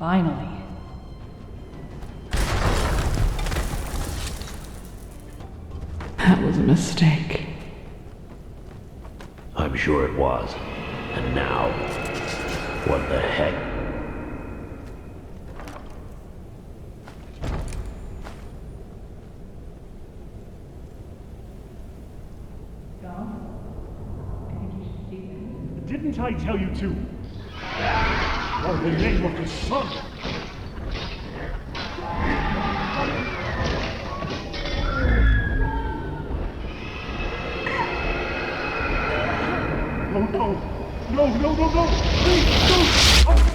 Finally. That was a mistake. I'm sure it was. And now, what the heck? Didn't I tell you to? Or the name of the sun? Oh no! No, no, no, no! Please, no! Oh.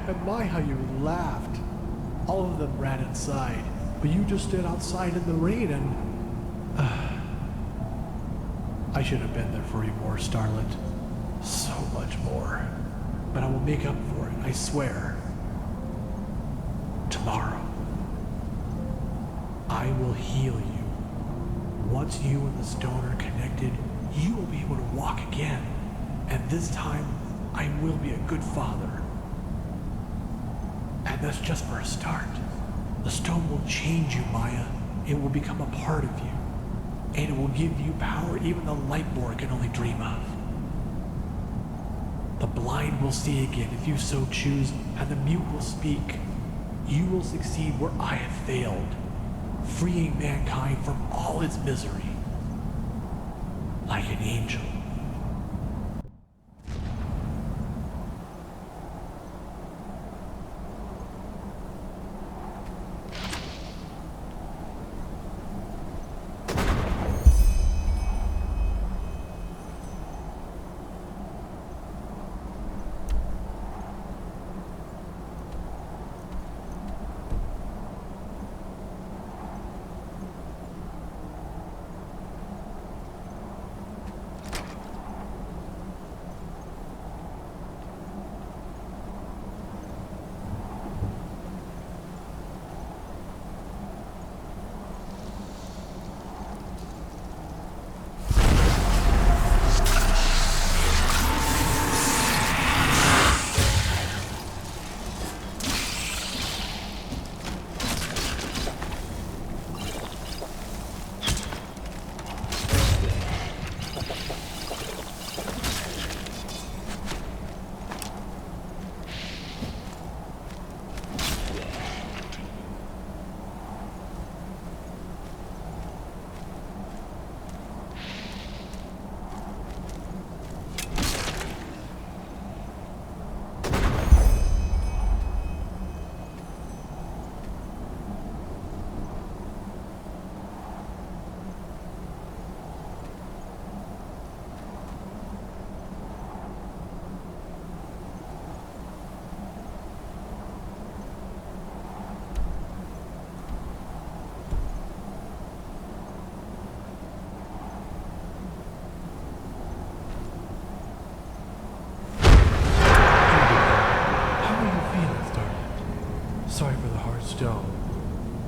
And my, how you laughed. All of them ran inside, but you just stood outside in the rain and... I should have been there for you more, Starlet. So much more. But I will make up for it, I swear. Tomorrow. I will heal you. Once you and the stone are connected, you will be able to walk again. And this time, I will be a good father. And that's just for a start. The stone will change you, Maya. It will become a part of you. And it will give you power even the Lightborn can only dream of. The blind will see again if you so choose, and the mute will speak. You will succeed where I have failed, freeing mankind from all its misery. Like an angel.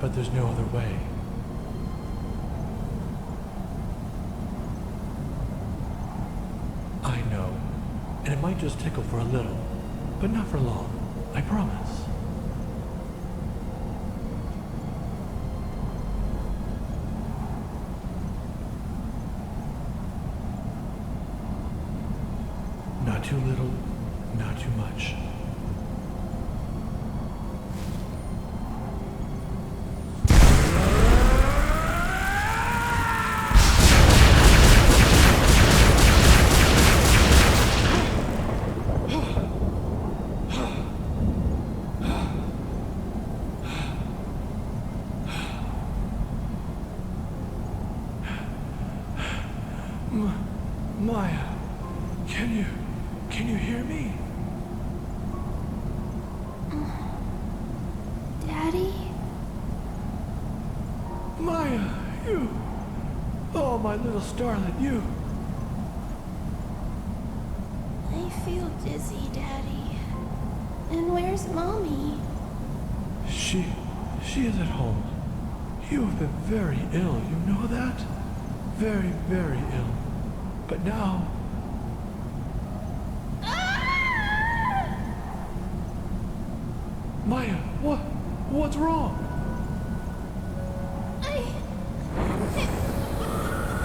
but there's no other way. I know, and it might just tickle for a little, but not for long, I promise. Not too little, not too much. Maya, can you hear me? Daddy? Maya, you! Oh, my little starlet, you! I feel dizzy, Daddy. And where's Mommy? She is at home. You have been very ill, you know that? Very, very ill. But now... Maya, what's wrong?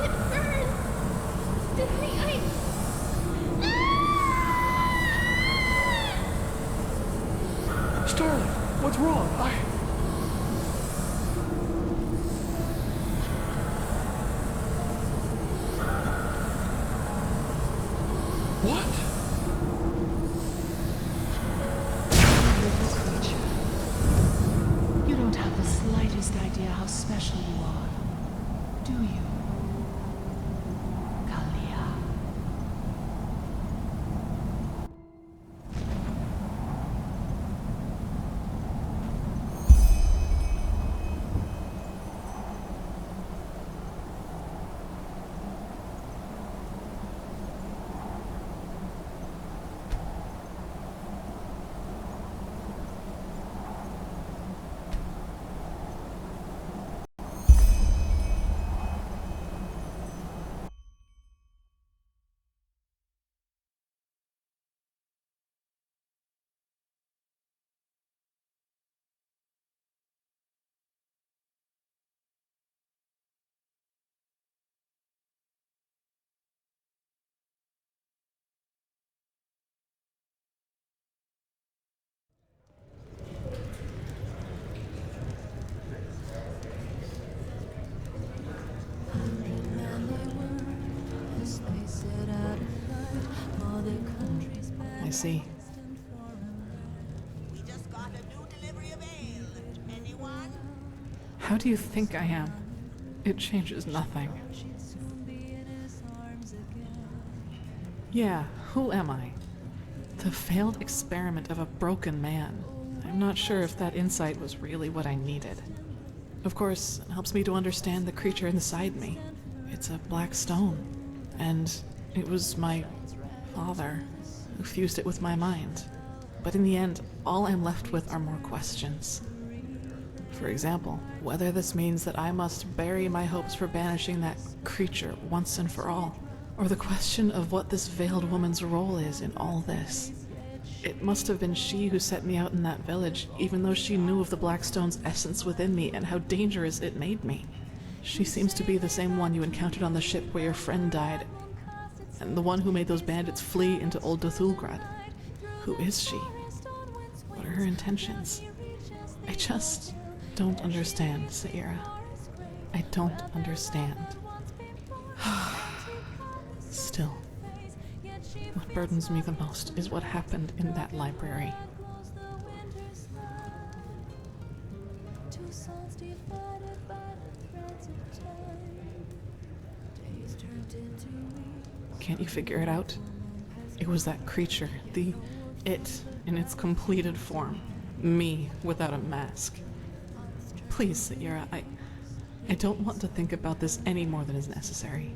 It burns. Daddy, Starlet, what's wrong? What? Little creature. You don't have the slightest idea how special you are, do you? Kalia. I see. We just got a new delivery of ale. Anyone? How do you think I am? It changes nothing. Yeah, who am I? The failed experiment of a broken man. I'm not sure if that insight was really what I needed. Of course, it helps me to understand the creature inside me. It's a black stone, and it was my father who fused it with my mind. But in the end, all I'm left with are more questions. For example, whether this means that I must bury my hopes for banishing that creature once and for all, or the question of what this veiled woman's role is in all this. It must have been she who set me out in that village, even though she knew of the Blackstone's essence within me and how dangerous it made me. She seems to be the same one you encountered on the ship where your friend died, and the one who made those bandits flee into Old Dothulgrad. Who is she? What are her intentions? I just don't understand, Saira. I don't understand. Still, what burdens me the most is what happened in that library. Can't you figure it out? It was that creature, the it in its completed form. Me without a mask. Please, Saira, I don't want to think about this any more than is necessary.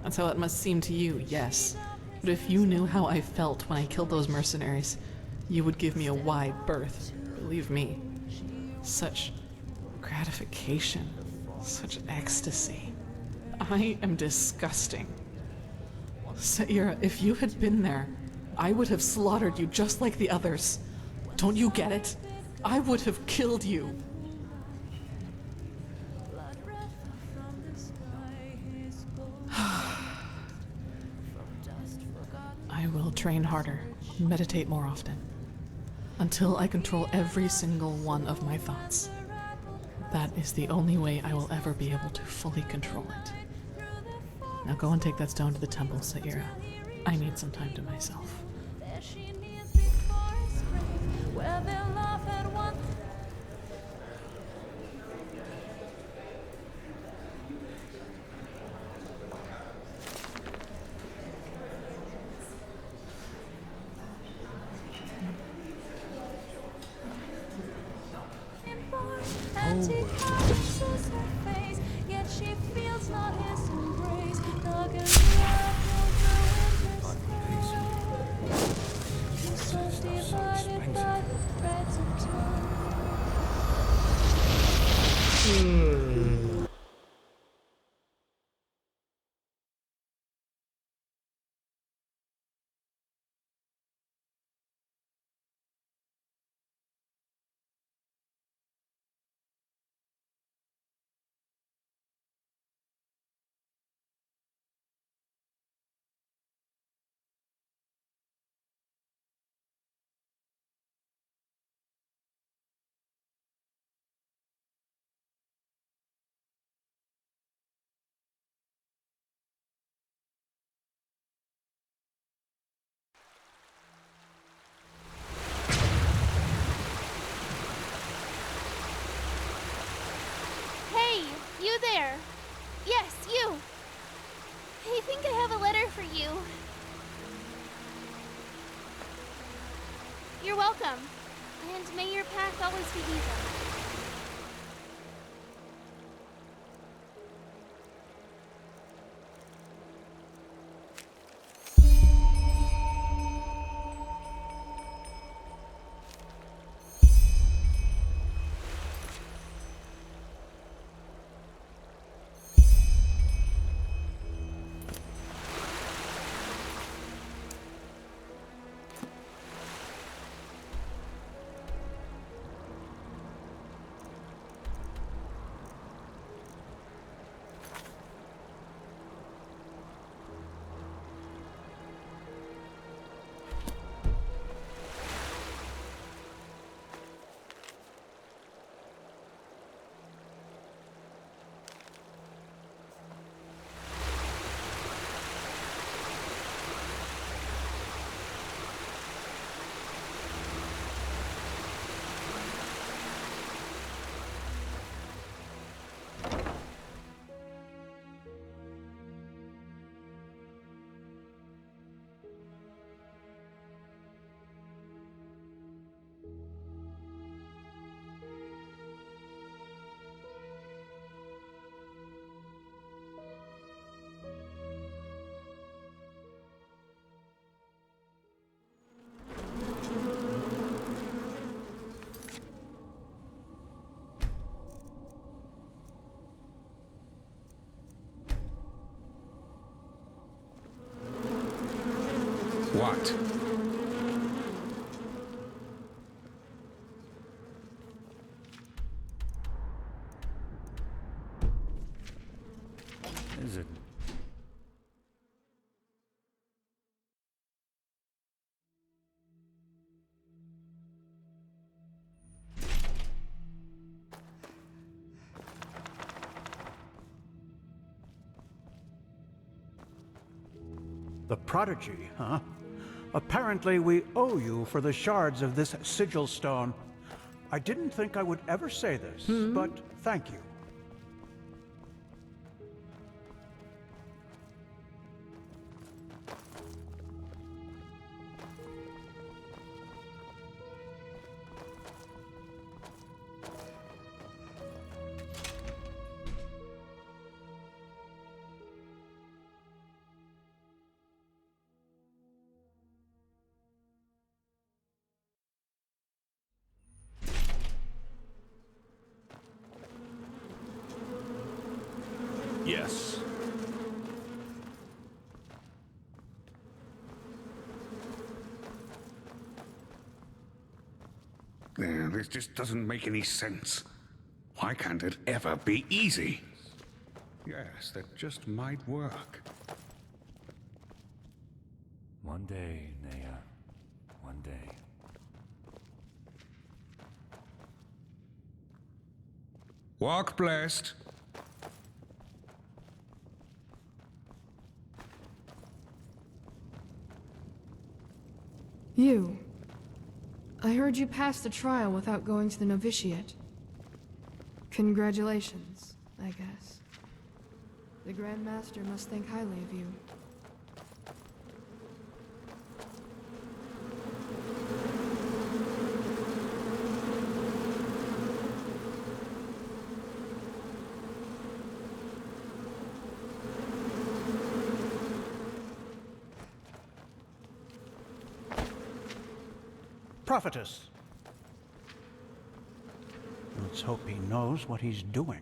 That's how it must seem to you, yes. But if you knew how I felt when I killed those mercenaries, you would give me a wide berth. Believe me. Such gratification. Such ecstasy. I am disgusting. Saira, if you had been there, I would have slaughtered you just like the others. Don't you get it? I would have killed you. I will train harder, meditate more often, until I control every single one of my thoughts. That is the only way I will ever be able to fully control it. Now go and take that stone to the temple, Saira. I need some time to myself. Hey, you there! Yes, you! I think I have a letter for you. You're welcome, and may your path always be easy. What? Is it? The Prodigy, huh? Apparently we owe you for the shards of this sigil stone. I didn't think I would ever say this, but thank you. Yes. This just doesn't make any sense. Why can't it ever be easy? Yes, that just might work. One day, Naya. One day. Walk blessed. You. I heard you passed the trial without going to the novitiate. Congratulations, I guess. The Grand Master must think highly of you. Prophetess. Let's hope he knows what he's doing.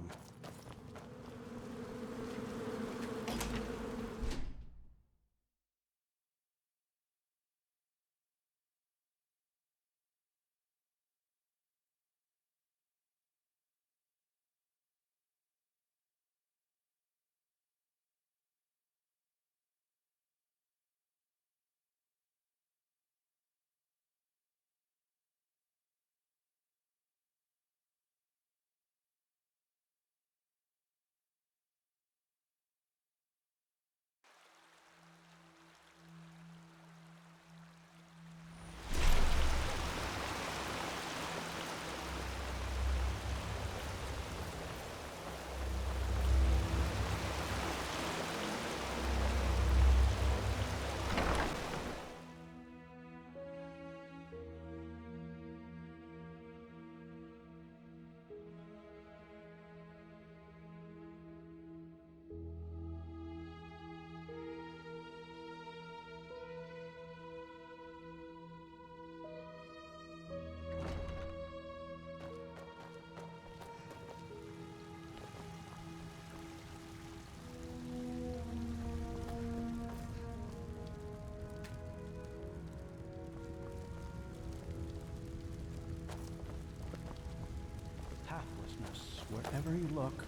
Pathlessness, wherever you look.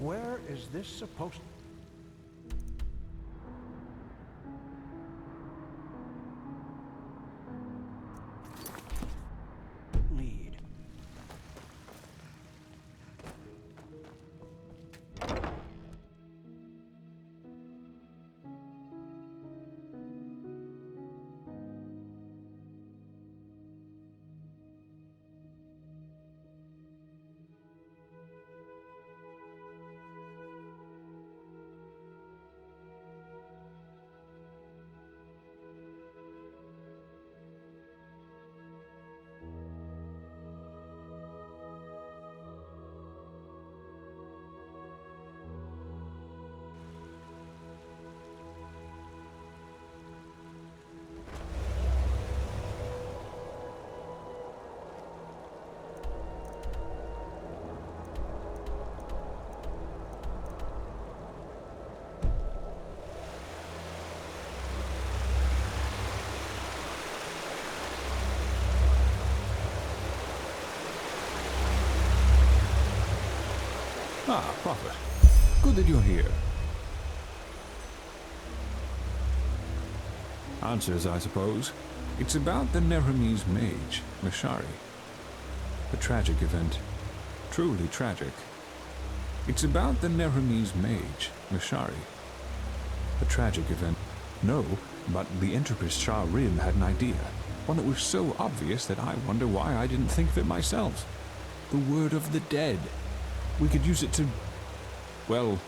Where is this supposed to... lead? Ah, Prophet. Good that you're here. Answers, I suppose. It's about the Neremese mage, Mishari. A tragic event. Truly tragic. It's about the Neremese mage, Mishari. A tragic event. No, but the Enterprise Skyrim had an idea. One that was so obvious that I wonder why I didn't think of it myself. The word of the dead. We could use it to, well,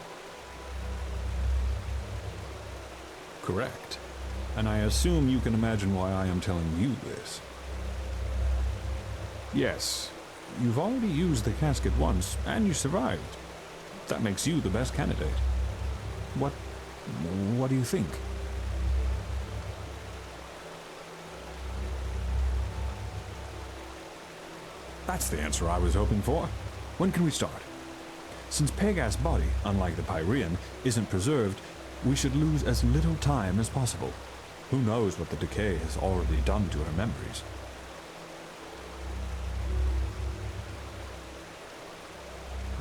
correct. And I assume you can imagine why I am telling you this. Yes, you've already used the casket once, and you survived. That makes you the best candidate. What do you think? That's the answer I was hoping for. When can we start? Since Pegas' body, unlike the Pyrean, isn't preserved, we should lose as little time as possible. Who knows what the decay has already done to her memories?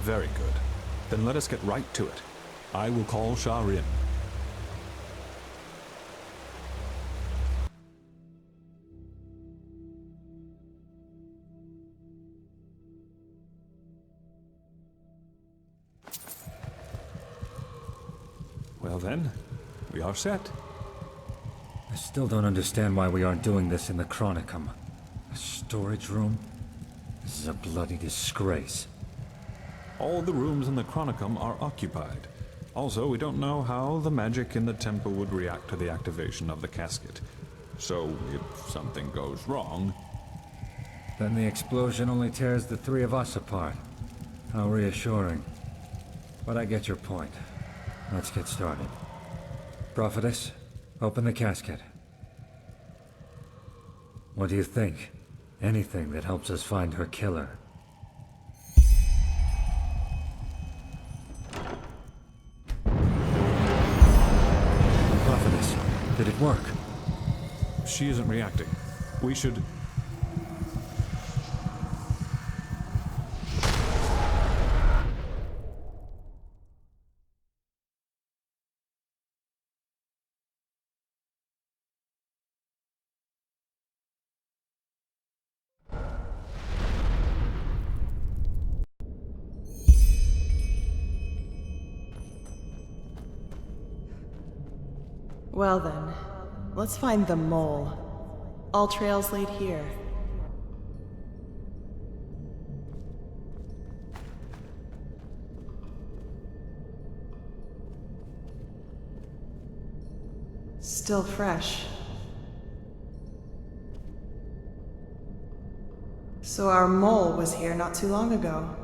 Very good. Then let us get right to it. I will call Sharim. Well then, we are set. I still don't understand why we aren't doing this in the Chronicum. A storage room? This is a bloody disgrace. All the rooms in the Chronicum are occupied. Also, we don't know how the magic in the temple would react to the activation of the casket. So, if something goes wrong... Then the explosion only tears the three of us apart. How reassuring. But I get your point. Let's get started. Prophetess, open the casket. What do you think? Anything that helps us find her killer. Prophetess, did it work? She isn't reacting. We should... Well then, let's find the mole. All trails lead here. Still fresh. So our mole was here not too long ago.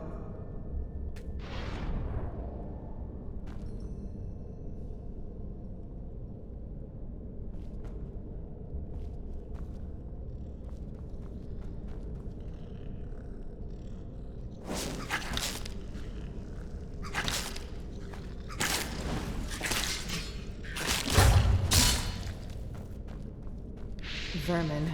Vermin.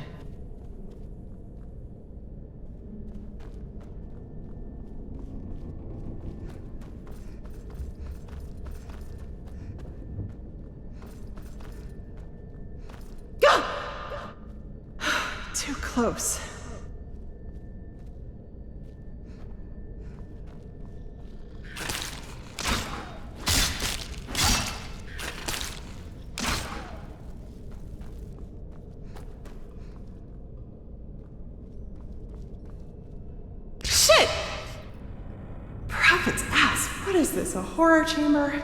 Too close. Prophet's ass! What is this, a horror chamber?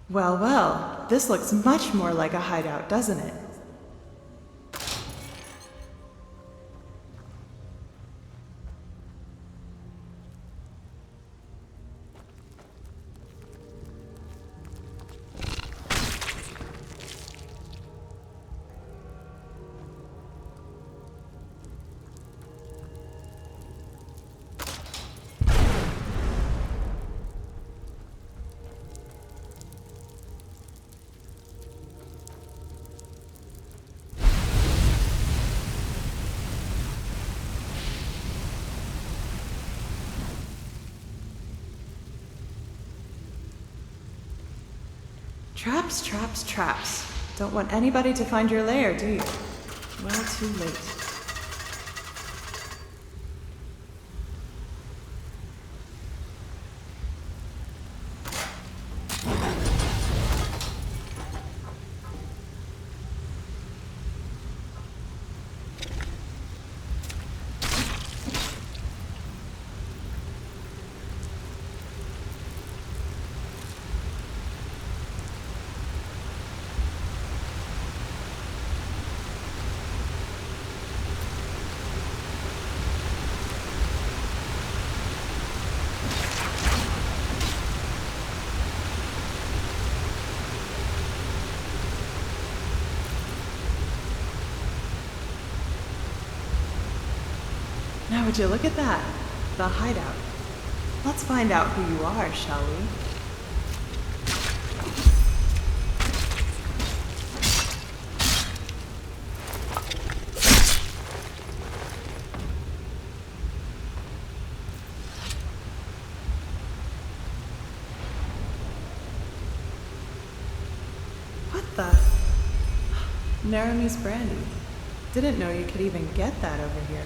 Well, well, this looks much more like a hideout, doesn't it? Traps, traps, traps. Don't want anybody to find your lair, do you? Well, too late. Now would you look at that? The hideout. Let's find out who you are, shall we? What the? Naramese brandy. Didn't know you could even get that over here.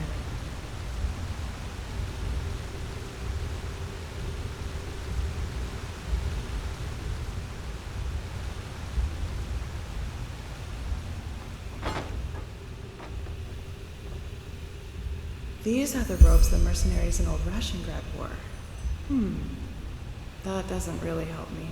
These are the robes the mercenaries in Old Rashengrad wore. That doesn't really help me.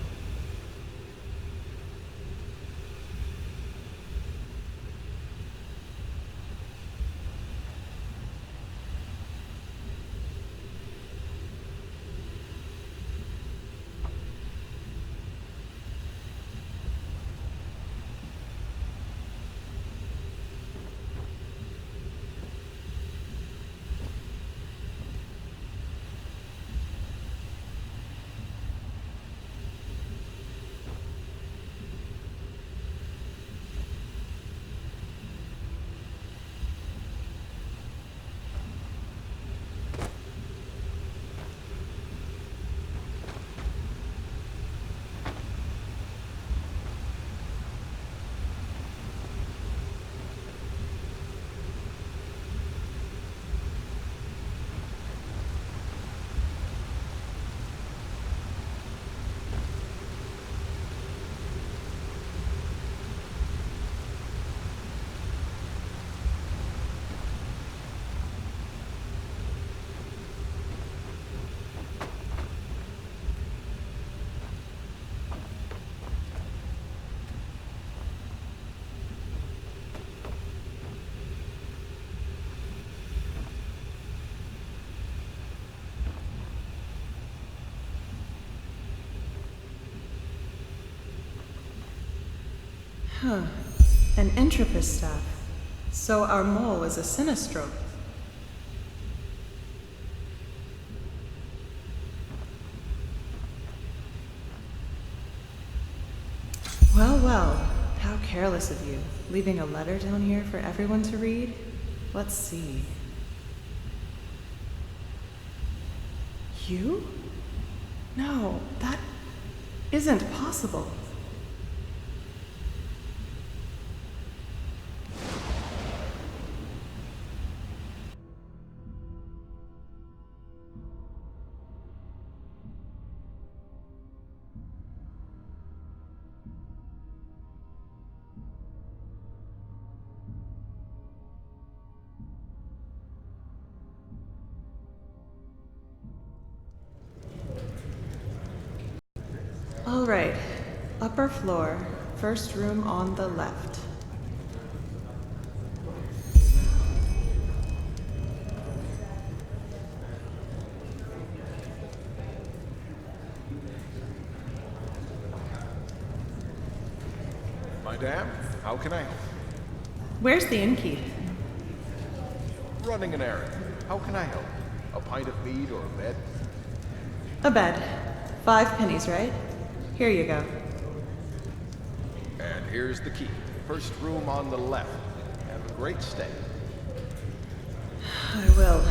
An Entropist staff. So our mole is a Sinistro. Well, well, how careless of you, leaving a letter down here for everyone to read. Let's see. You? No, that isn't possible. All right, Upper floor, first room on the left. Madame, how can I help? Where's the innkeep? Running an errand. How can I help? A pint of mead or a bed? A bed. 5 pennies, right? Here you go. And here's the key. First room on the left. Have a great stay. I will.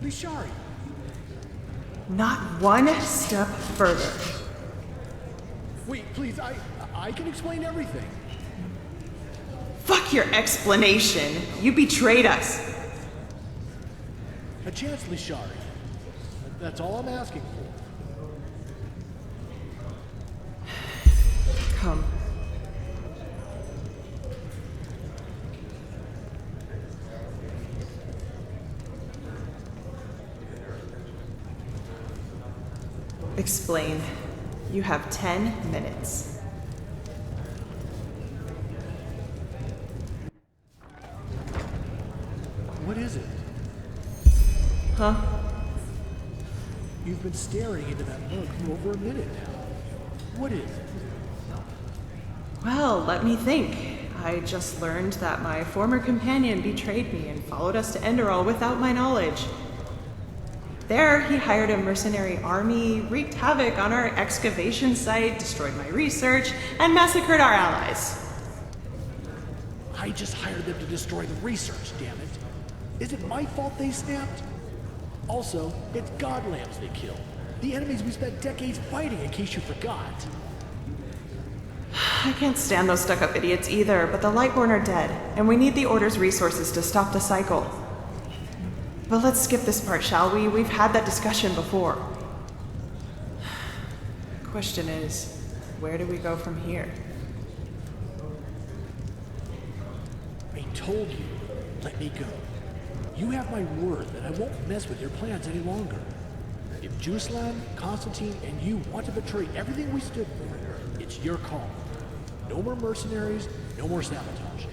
Lishari! Not one step further. Wait, please, I can explain everything. Fuck your explanation. You betrayed us. A chance, Lishari. That's all I'm asking for. Come. Explain. You have 10 minutes. What is it? Huh? You've been staring into that mug for over a minute now. What is it? Well, let me think. I just learned that my former companion betrayed me and followed us to Enderal without my knowledge. There, he hired a mercenary army, wreaked havoc on our excavation site, destroyed my research, and massacred our allies. I just hired them to destroy the research, damn it. Is it my fault they snapped? Also, it's god lambs they killed. The enemies we spent decades fighting, in case you forgot. I can't stand those stuck-up idiots either, but the Lightborn are dead, and we need the Order's resources to stop the cycle. But let's skip this part, shall we? We've had that discussion before. Question is, where do we go from here? I told you, let me go. You have my word that I won't mess with your plans any longer. If Juslan, Constantine, and you want to betray everything we stood for, it's your call. No more mercenaries, no more sabotage.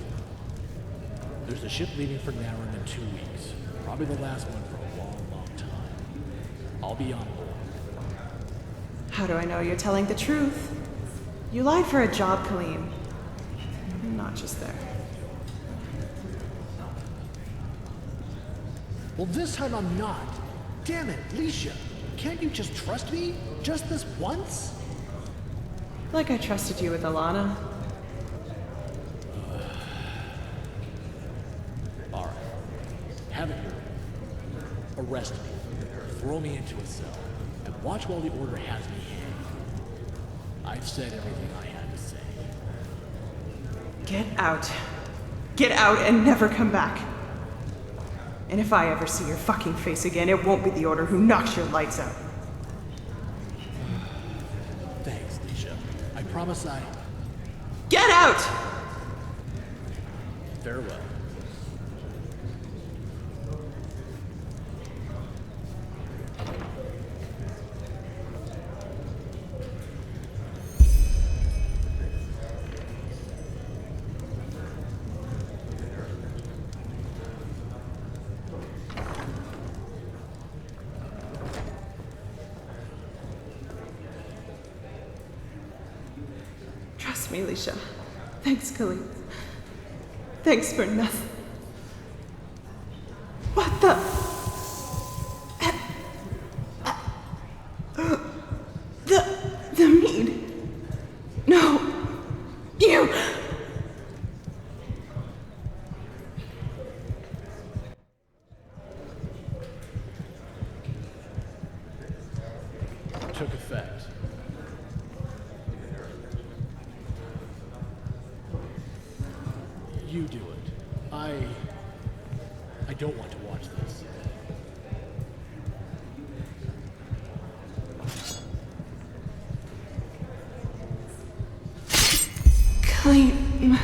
There's a ship leaving for Naryn in 2 weeks. Probably the last one for a long, long time. I'll be on board. How do I know you're telling the truth? You lied for a job, Kaleem. not just there. Well, this time I'm not. Damn it, Leisha. Can't you just trust me? Just this once? Like I trusted you with Alana. Alright. Have it your way. Arrest me. Throw me into a cell. And watch while the Order has me hanged. I've said everything I had to say. Get out. Get out and never come back. And if I ever see your fucking face again, it won't be the Order who knocks your lights out. Thanks, Leisha. I promise I... Get out! Farewell. Trust me, Leisha. Thanks, Khalid. Thanks for nothing. What the? The mead. No. You. Took effect. You do it. I don't want to watch this. Clean.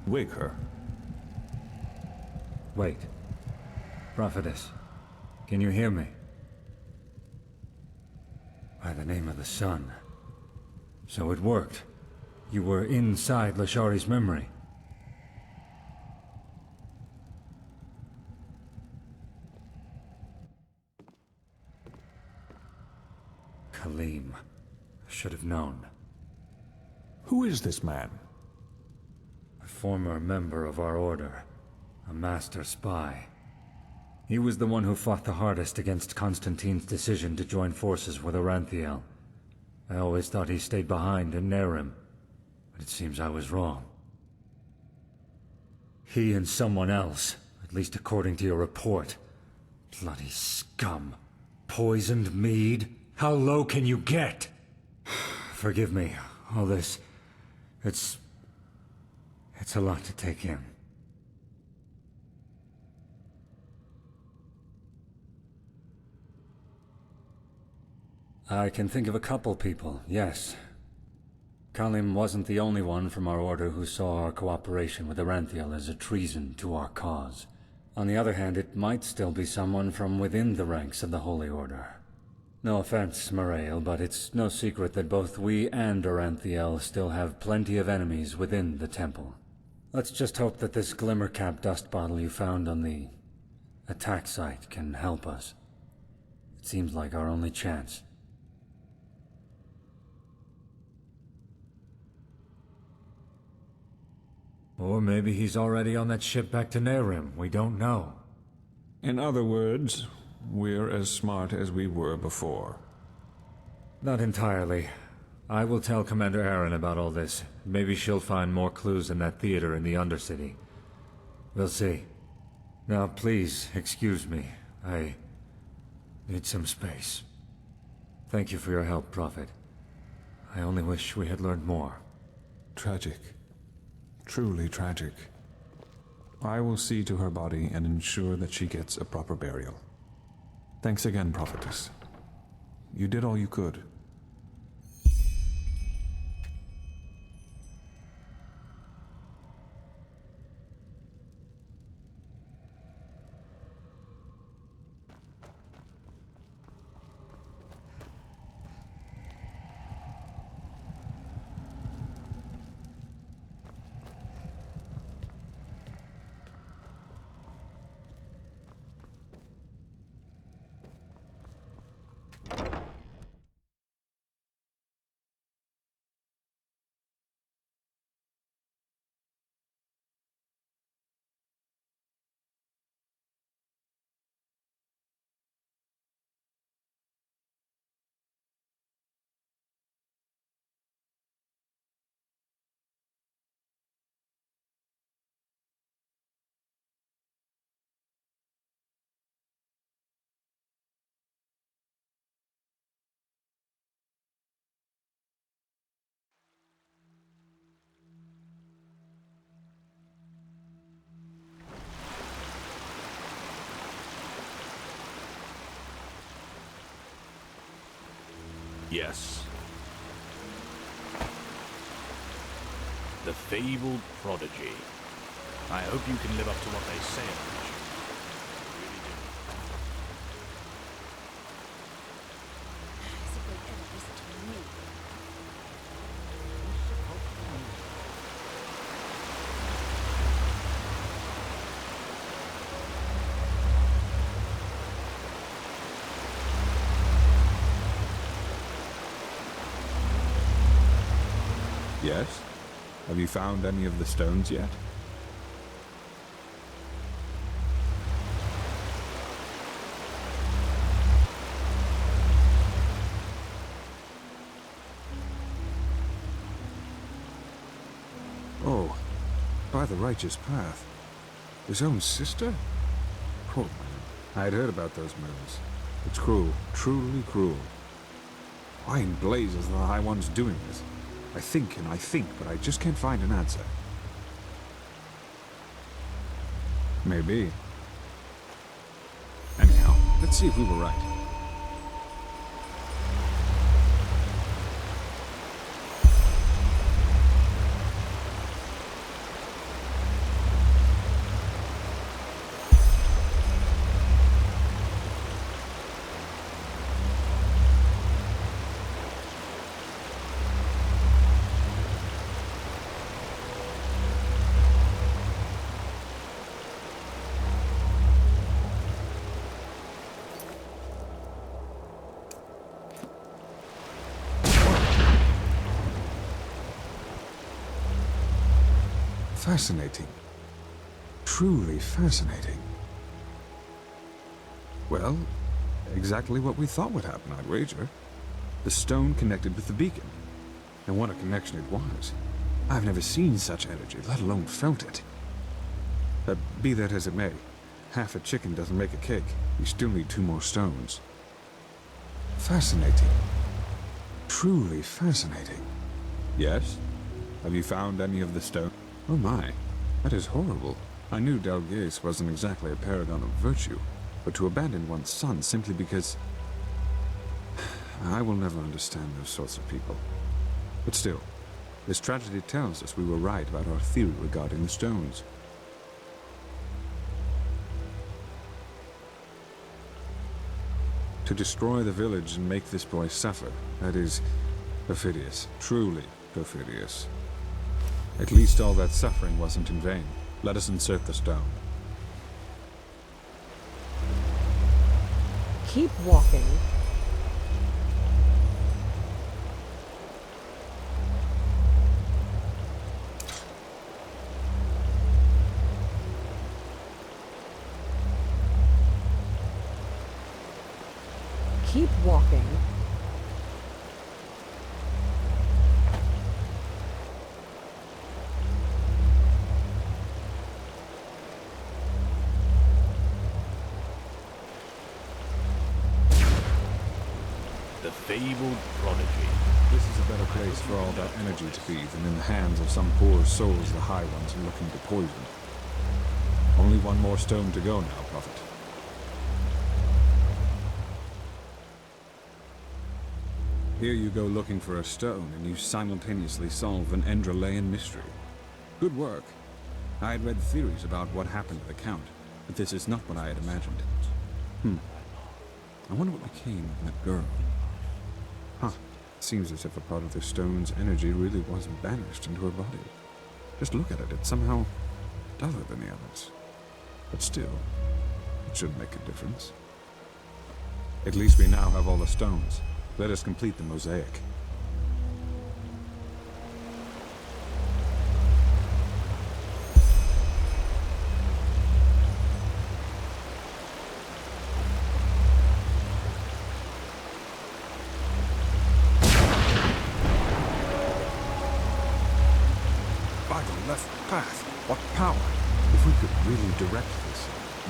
Wake her. Wait. Prophetess, can you hear me? By the name of the sun. So it worked. You were inside Lashari's memory. Kaleem. Should have known. Who is this man? A former member of our order. A master spy. He was the one who fought the hardest against Constantine's decision to join forces with Oranthiel. I always thought he stayed behind in Nerim, but it seems I was wrong. He and someone else, at least according to your report. Bloody scum. Poisoned mead? How low can you get? Forgive me, all this... It's a lot to take in. I can think of a couple people, yes. Kalim wasn't the only one from our order who saw our cooperation with Oranthiel as a treason to our cause. On the other hand, it might still be someone from within the ranks of the Holy Order. No offense, Marail, but it's no secret that both we and Oranthiel still have plenty of enemies within the temple. Let's just hope that this glimmer-cap dust bottle you found on the attack site can help us. It seems like our only chance. Or maybe he's already on that ship back to Nerim. We don't know. In other words, we're as smart as we were before. Not entirely. I will tell Commander Aaron about all this. Maybe she'll find more clues in that theater in the Undercity. We'll see. Now, please, excuse me. I need some space. Thank you for your help, Prophet. I only wish we had learned more. Tragic. Truly tragic. I will see to her body and ensure that she gets a proper burial. Thanks again, Prophetess. You did all you could. Yes. The fabled prodigy. I hope you can live up to what they say about you. Really do. As if they'd ever listen to me. Yes? Have you found any of the stones yet? Oh, by the righteous path. His own sister? Poor man. I had heard about those murders. It's cruel, truly cruel. Why in blazes are the High Ones doing this? I think and I think, but I just can't find an answer. Maybe. Anyhow, let's see if we were right. Fascinating. Truly fascinating. Well, exactly what we thought would happen, I'd wager. The stone connected with the beacon. And what a connection it was. I've never seen such energy, let alone felt it. But be that as it may, half a chicken doesn't make a cake. We still need 2 more stones. Fascinating. Truly fascinating. Yes? Have you found any of the stone? Oh my, that is horrible. I knew Delgase wasn't exactly a paragon of virtue, but to abandon one's son simply because... I will never understand those sorts of people. But still, this tragedy tells us we were right about our theory regarding the stones. To destroy the village and make this boy suffer, that is perfidious, truly perfidious. At least all that suffering wasn't in vain. Let us insert the stone. Keep walking. Keep walking. The fabled prodigy. This is a better place for all that energy to be than in the hands of some poor souls the High Ones are looking to poison. Only 1 more stone to go now, Prophet. Here you go looking for a stone, and you simultaneously solve an Enderalian mystery. Good work. I had read theories about what happened to the Count, but this is not what I had imagined. I wonder what became of that girl. Huh. Seems as if a part of the stone's energy really was banished into her body. Just look at it, it's somehow duller than the others. But still, it shouldn't make a difference. At least we now have all the stones. Let us complete the mosaic. By the left path, what power! If we could really direct this,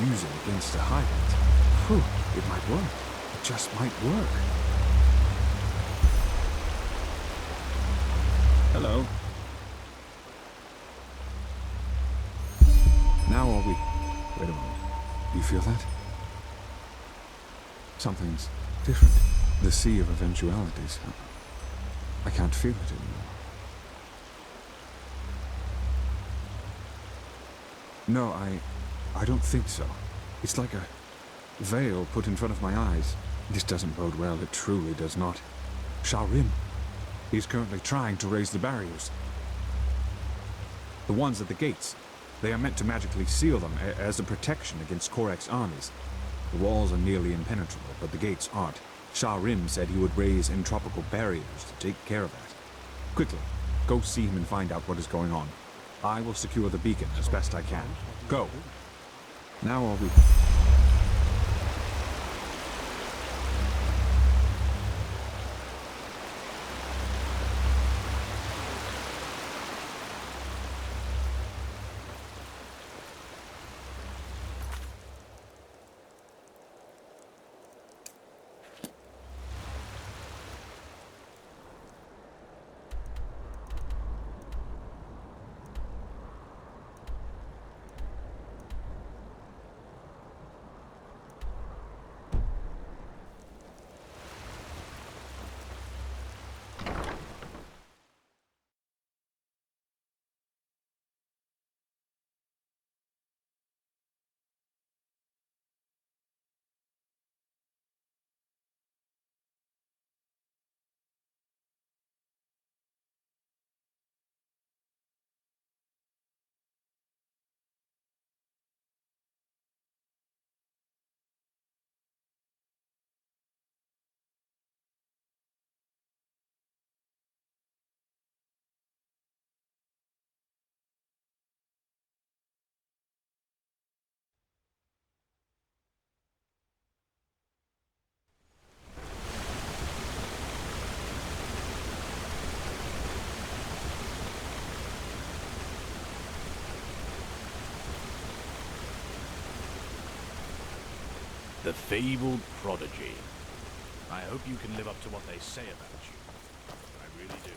use it against a Highland, whew, it might work. It just might work. Hello. Now are we... Wait a moment. Do you feel that? Something's different. The sea of eventualities. I can't feel it anymore. No, I don't think so. It's like a veil put in front of my eyes. This doesn't bode well, it truly does not. Skyrim. He's currently trying to raise the barriers. The ones at the gates. They are meant to magically seal them as a protection against Korek's armies. The walls are nearly impenetrable, but the gates aren't. Skyrim said he would raise entropical barriers to take care of that. Quickly, go see him and find out what is going on. I will secure the beacon as best I can. Go. Now I'll be... The fabled prodigy. I hope you can live up to what they say about you. I really do.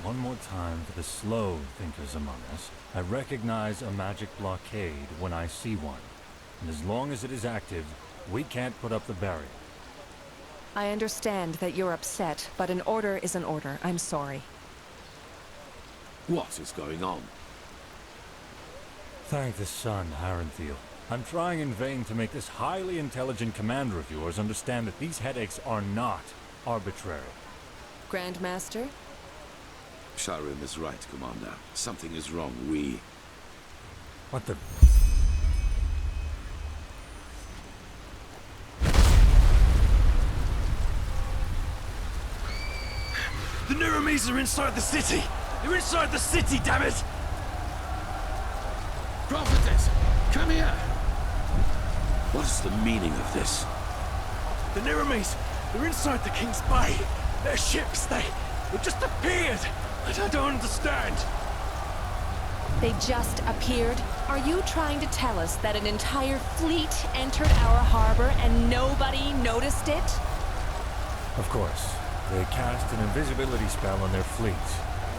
One more time for the slow thinkers among us. I recognize a magic blockade when I see one. And as long as it is active, we can't put up the barrier. I understand that you're upset, but an order is an order. I'm sorry. What is going on? Thank the sun, Harenthiel. I'm trying in vain to make this highly intelligent commander of yours understand that these headaches are not arbitrary. Grandmaster? Skyrim is right, Commander. Something is wrong. What the... The Nuramies are inside the city! They're inside the city, damn it! Prophetess, come here! What's the meaning of this? The Niramis, they're inside the King's Bay. Their ships, they just appeared. I don't understand. They just appeared? Are you trying to tell us that an entire fleet entered our harbor and nobody noticed it? Of course. They cast an invisibility spell on their fleet.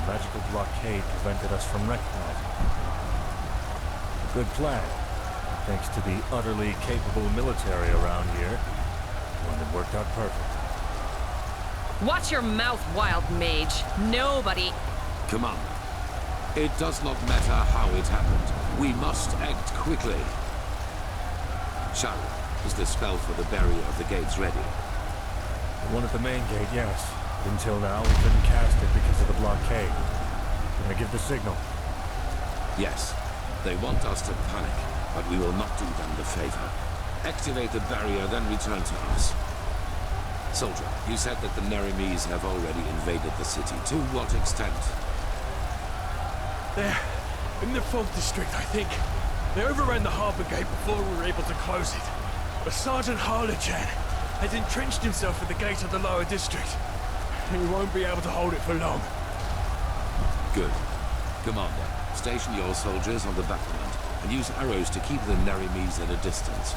The magical blockade prevented us from recognizing them. Good plan. Thanks to the utterly capable military around here, one that worked out perfect. Watch your mouth, wild mage. Nobody... Come on. It does not matter how it happened. We must act quickly. Sharon, is the spell for the barrier of the gates ready? The one at the main gate, yes. But until now, we couldn't cast it because of the blockade. Can I give the signal? Yes. They want us to panic, but we will not do them the favor. Activate the barrier, then return to us. Soldier, you said that the Nerimes have already invaded the city. To what extent? They're in the fog district, I think. They overran the harbor gate before we were able to close it. But Sergeant Harlechan has entrenched himself at the gate of the lower district. And he won't be able to hold it for long. Good. Commander, station your soldiers on the battlement and use arrows to keep the Nerimes at a distance.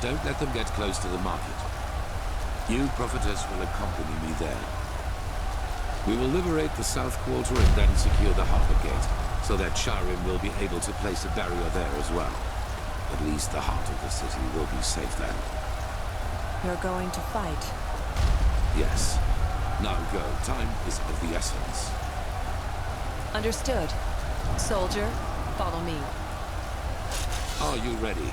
Don't let them get close to the market. You, Prophetess, will accompany me there. We will liberate the South Quarter and then secure the harbor gate, so that Skyrim will be able to place a barrier there as well. At least the heart of the city will be safe then. You're going to fight? Yes. Now go. Time is of the essence. Understood. Soldier, follow me. Are you ready?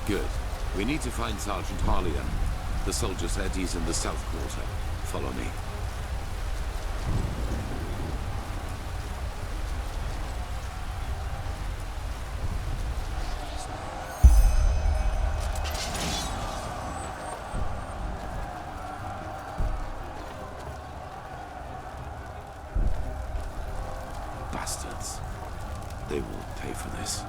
Good. We need to find Sergeant Harleyan. The soldier said he's in the South Quarter. Follow me. Bastards. They will pay for this.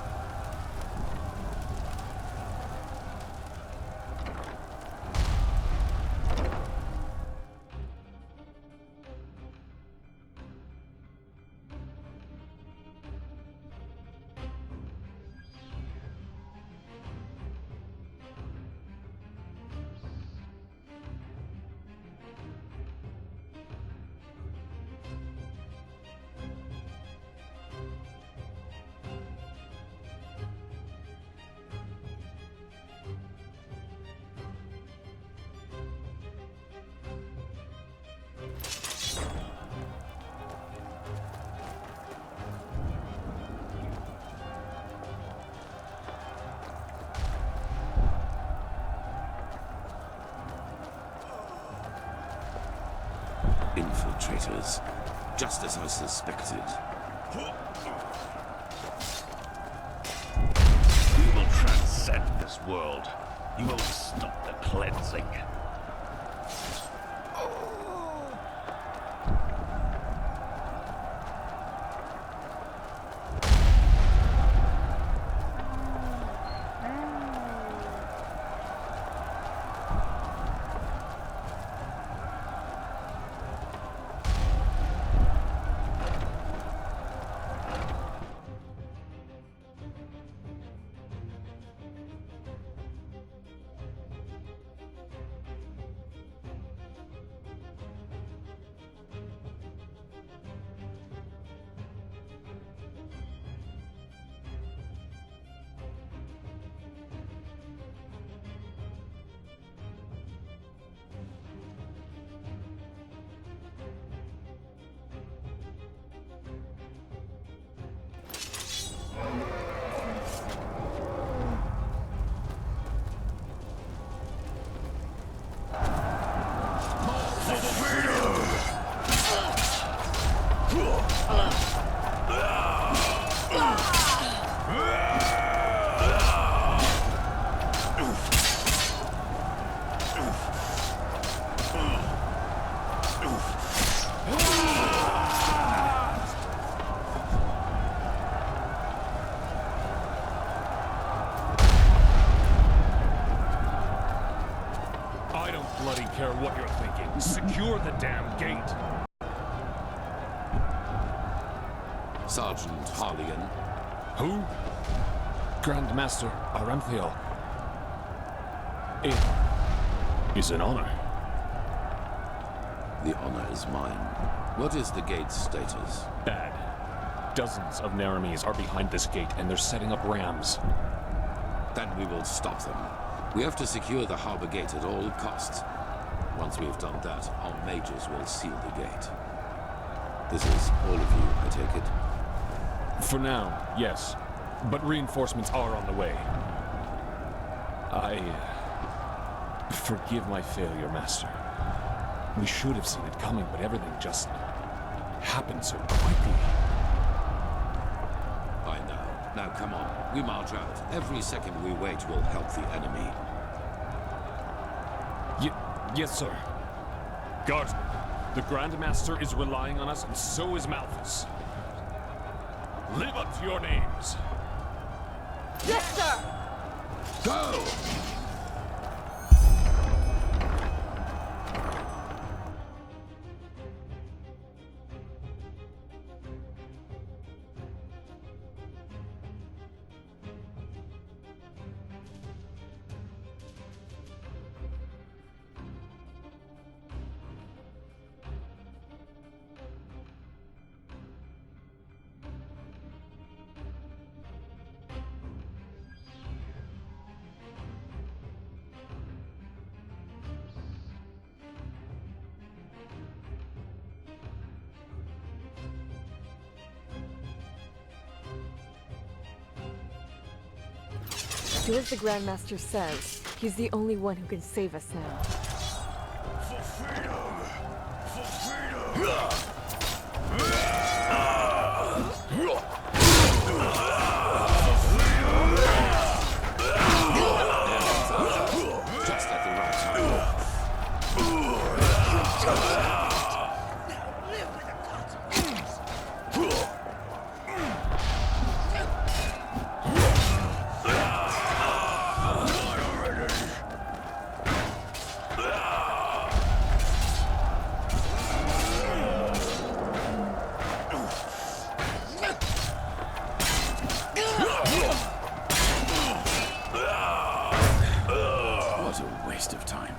Infiltrators, just as I suspected. We will transcend this world. You will stop the cleansing. bloody care what you're thinking. Secure the damn gate. Sergeant Harligan. Who? Grandmaster Arantheal. It is an honor. The honor is mine. What is the gate's status? Bad. Dozens of Naramis are behind this gate, and they're setting up rams. Then we will stop them. We have to secure the harbor gate at all costs. Once we have done that, our mages will seal the gate. This is all of you, I take it? For now, yes. But reinforcements are on the way. Forgive my failure, Master. We should have seen it coming, but everything just happened so quickly. I know. Now come on, we march out. Every second we wait will help the enemy. Yes, sir. Guardsmen, the Grandmaster is relying on us, and so is Malthus. Live up to your names. Yes, sir! Go! Do as the Grandmaster says. He's the only one who can save us now. For freedom! For freedom! Just at the right time. Live with the consequences. What a waste of time.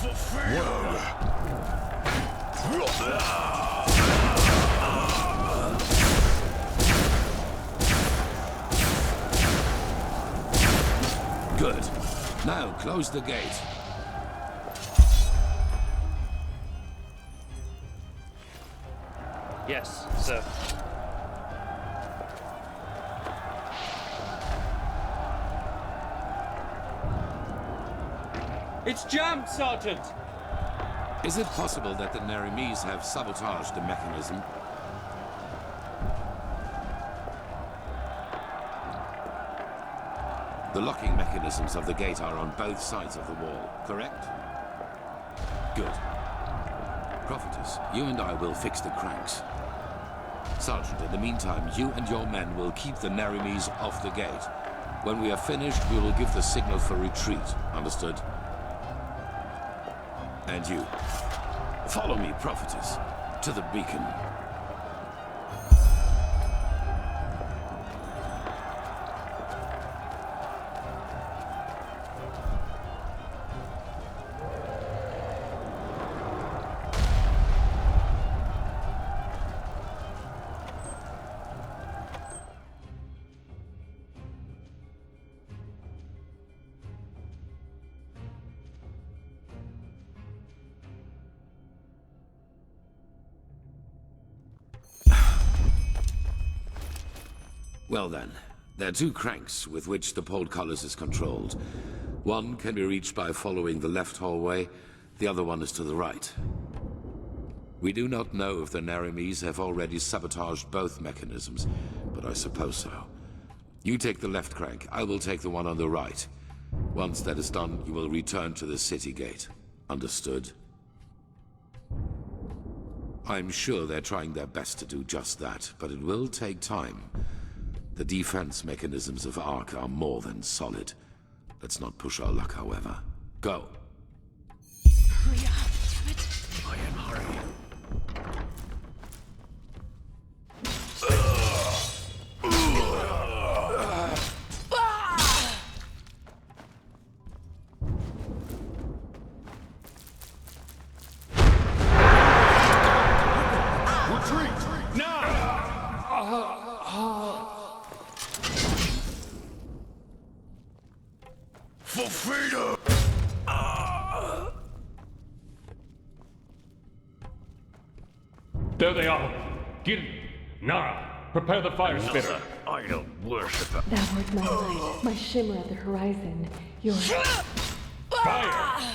For freedom! Good. Now close the gate. Yes, sir. It's jammed, Sergeant! Is it possible that the Naramis have sabotaged the mechanism? The locking mechanisms of the gate are on both sides of the wall, correct? Good. Prophetess, you and I will fix the cranks. Sergeant, in the meantime, you and your men will keep the Naramis off the gate. When we are finished, we will give the signal for retreat. Understood? And you. Follow me, Prophetess, to the beacon. Well then, there are two cranks with which the portcullis is controlled. One can be reached by following the left hallway, the other one is to the right. We do not know if the Naramis have already sabotaged both mechanisms, but I suppose so. You take the left crank, I will take the one on the right. Once that is done, you will return to the city gate. Understood? I'm sure they're trying their best to do just that, but it will take time. The defense mechanisms of Ark are more than solid. Let's not push our luck, however. Go. Hurry up, damn it. I am hurrying. Retreat! Now! For freedom! There they are. Gil, Nara, prepare the fire spitter. I don't worship her. Thou art my light, my shimmer at the horizon. Your Fire!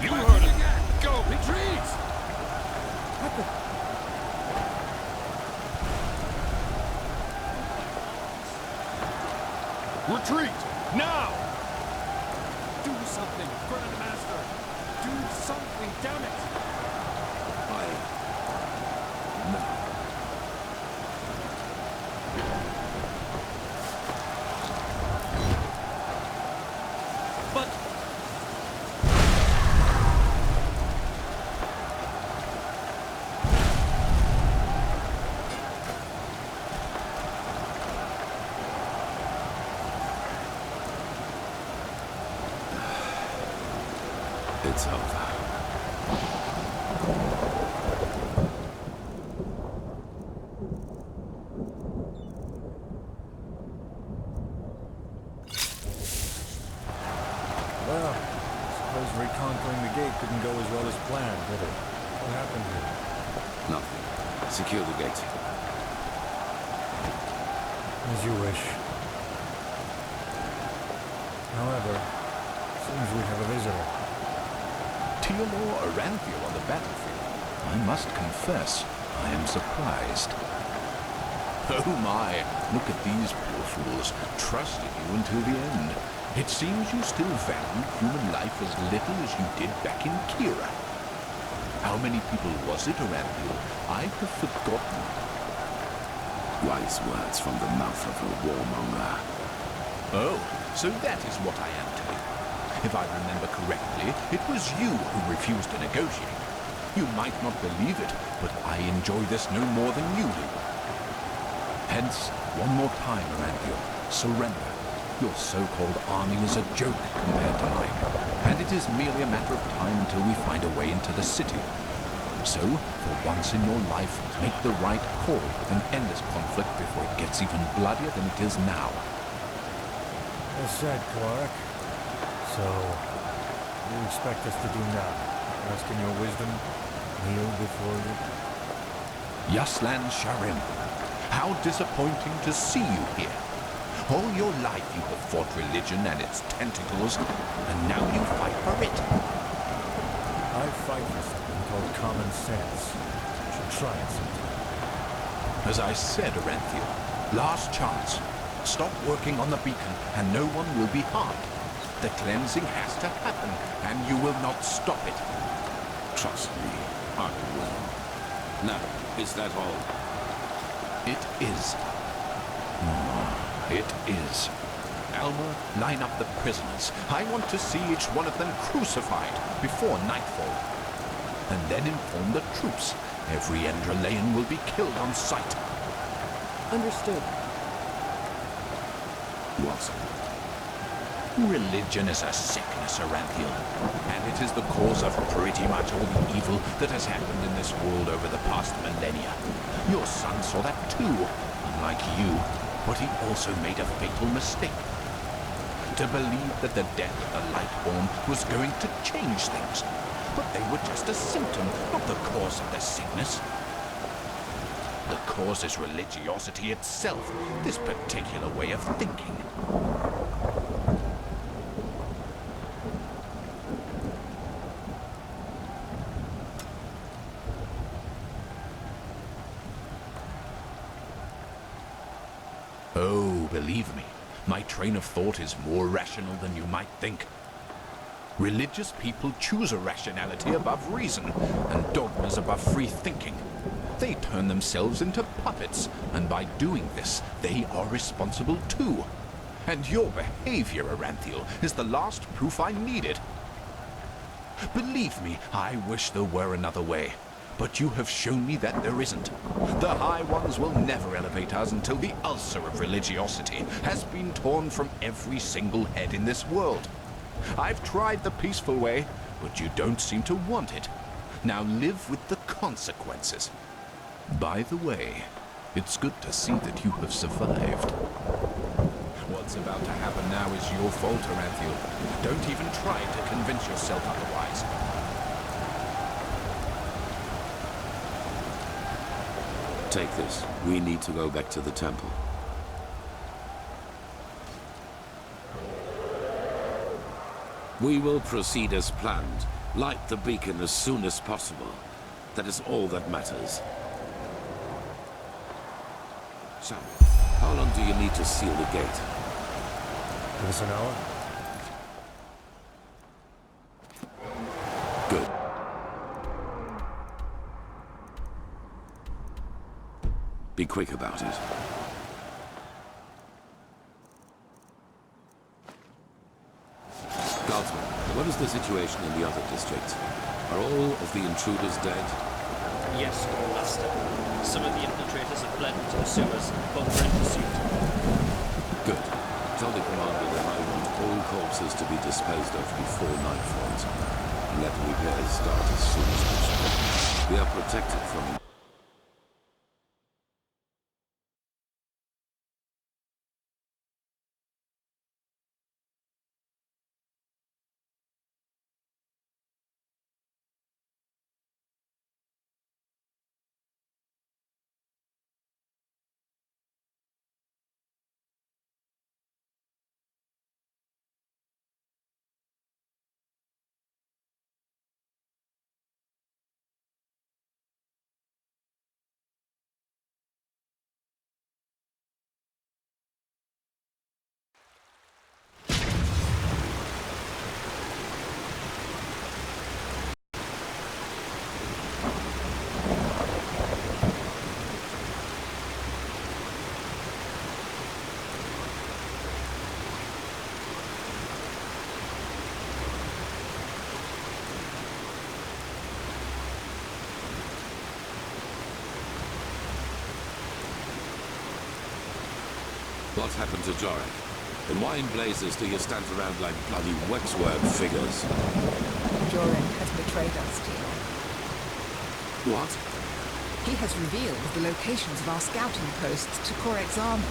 You heard it! Go! Retreat! Retreat! Now! Do something, Grandmaster! Do something, damn it! But... It's over. Well, suppose reconquering the gate didn't go as well as planned, did it? What happened here? Nothing. Secure the gate. As you wish. However, seems we have a visitor. Teodor Aranthiel on the battlefield. I must confess, I am surprised. Oh my, look at these poor fools, trusting you until the end. It seems you still value human life as little as you did back in Kira. How many people was it, Aranthiel? I have forgotten. Wise words from the mouth of a warmonger. Oh, so that is what I am to you. If I remember correctly, it was you who refused to negotiate. You might not believe it, but I enjoy this no more than you do. Hence, one more time, Aranthiel, surrender. Your so-called army is a joke compared to mine, and it is merely a matter of time until we find a way into the city. So, for once in your life, make the right call and end this conflict before it gets even bloodier than it is now. Well said, Clark. So, what do you expect us to do now? Rest in your wisdom? Kneel before you? Yaslan Sharim, how disappointing to see you here. All your life you have fought religion and its tentacles, and now you fight for it. I fight common sense. You should try it sometime. As I said, Aranthiel, last chance. Stop working on the beacon, and no one will be harmed. The cleansing has to happen, and you will not stop it. Trust me, I will. Now, is that all? It is. It is. Alma, line up the prisoners. I want to see each one of them crucified before nightfall. And then inform the troops. Every Enderalayan will be killed on sight. Understood. What? Religion is a sickness, Aranthiel, and it is the cause of pretty much all the evil that has happened in this world over the past millennia. Your son saw that too, unlike you, but he also made a fatal mistake. To believe that the death of the Lightborn was going to change things, but they were just a symptom, not the cause of the sickness. The cause is religiosity itself, this particular way of thinking. Oh, believe me, my train of thought is more rational than you might think. Religious people choose irrationality above reason, and dogmas above free thinking. They turn themselves into puppets, and by doing this, they are responsible too. And your behavior, Aranthiel, is the last proof I needed. Believe me, I wish there were another way. But you have shown me that there isn't. The High Ones will never elevate us until the ulcer of religiosity has been torn from every single head in this world. I've tried the peaceful way, but you don't seem to want it. Now live with the consequences. By the way, it's good to see that you have survived. What's about to happen now is your fault, Aranthiel. Don't even try to convince yourself otherwise. Take this. We need to go back to the temple. We will proceed as planned. Light the beacon as soon as possible. That is all that matters. So, how long do you need to seal the gate? Give us an hour. Good. Be quick about it. Guardsman, what is the situation in the other districts? Are all of the intruders dead? Yes, Grand Master. Some of the infiltrators have fled into the sewers, but we're in pursuit. Good. Tell the commander that I want all corpses to be disposed of before night falls. And let repairs start as soon as possible. We are protected from What happened to Jorek? And why in blazes do you stand around like bloody waxwork figures? Jorek has betrayed us, Tino. What? He has revealed the locations of our scouting posts to Korek's army.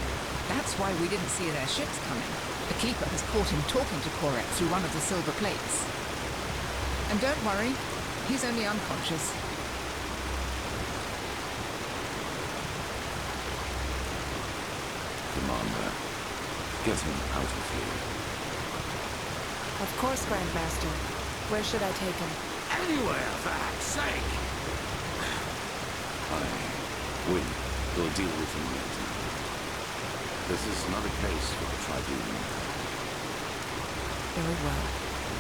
That's why we didn't see their ships coming. The Keeper has caught him talking to Korek through one of the silver plates. And don't worry, he's only unconscious. Commander, get him out of here. Of course, Grandmaster. Where should I take him? anywhere, for heck's sake! We'll deal with him later. This is not a case for the tribunal. Very well,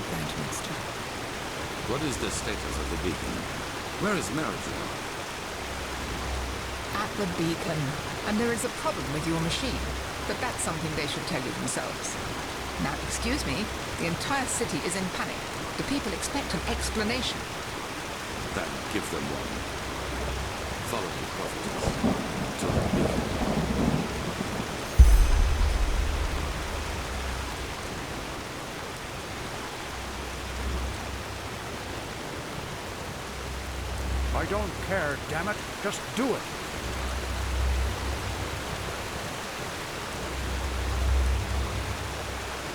Grandmaster. What is the status of the beacon? Where is Meridriel? At the beacon. And there is a problem with your machine. But that's something they should tell you themselves. Now, excuse me, the entire city is in panic. The people expect an explanation. Then give them one. Follow me, Prophetess. To the beacon. I don't care, damn it. Just do it.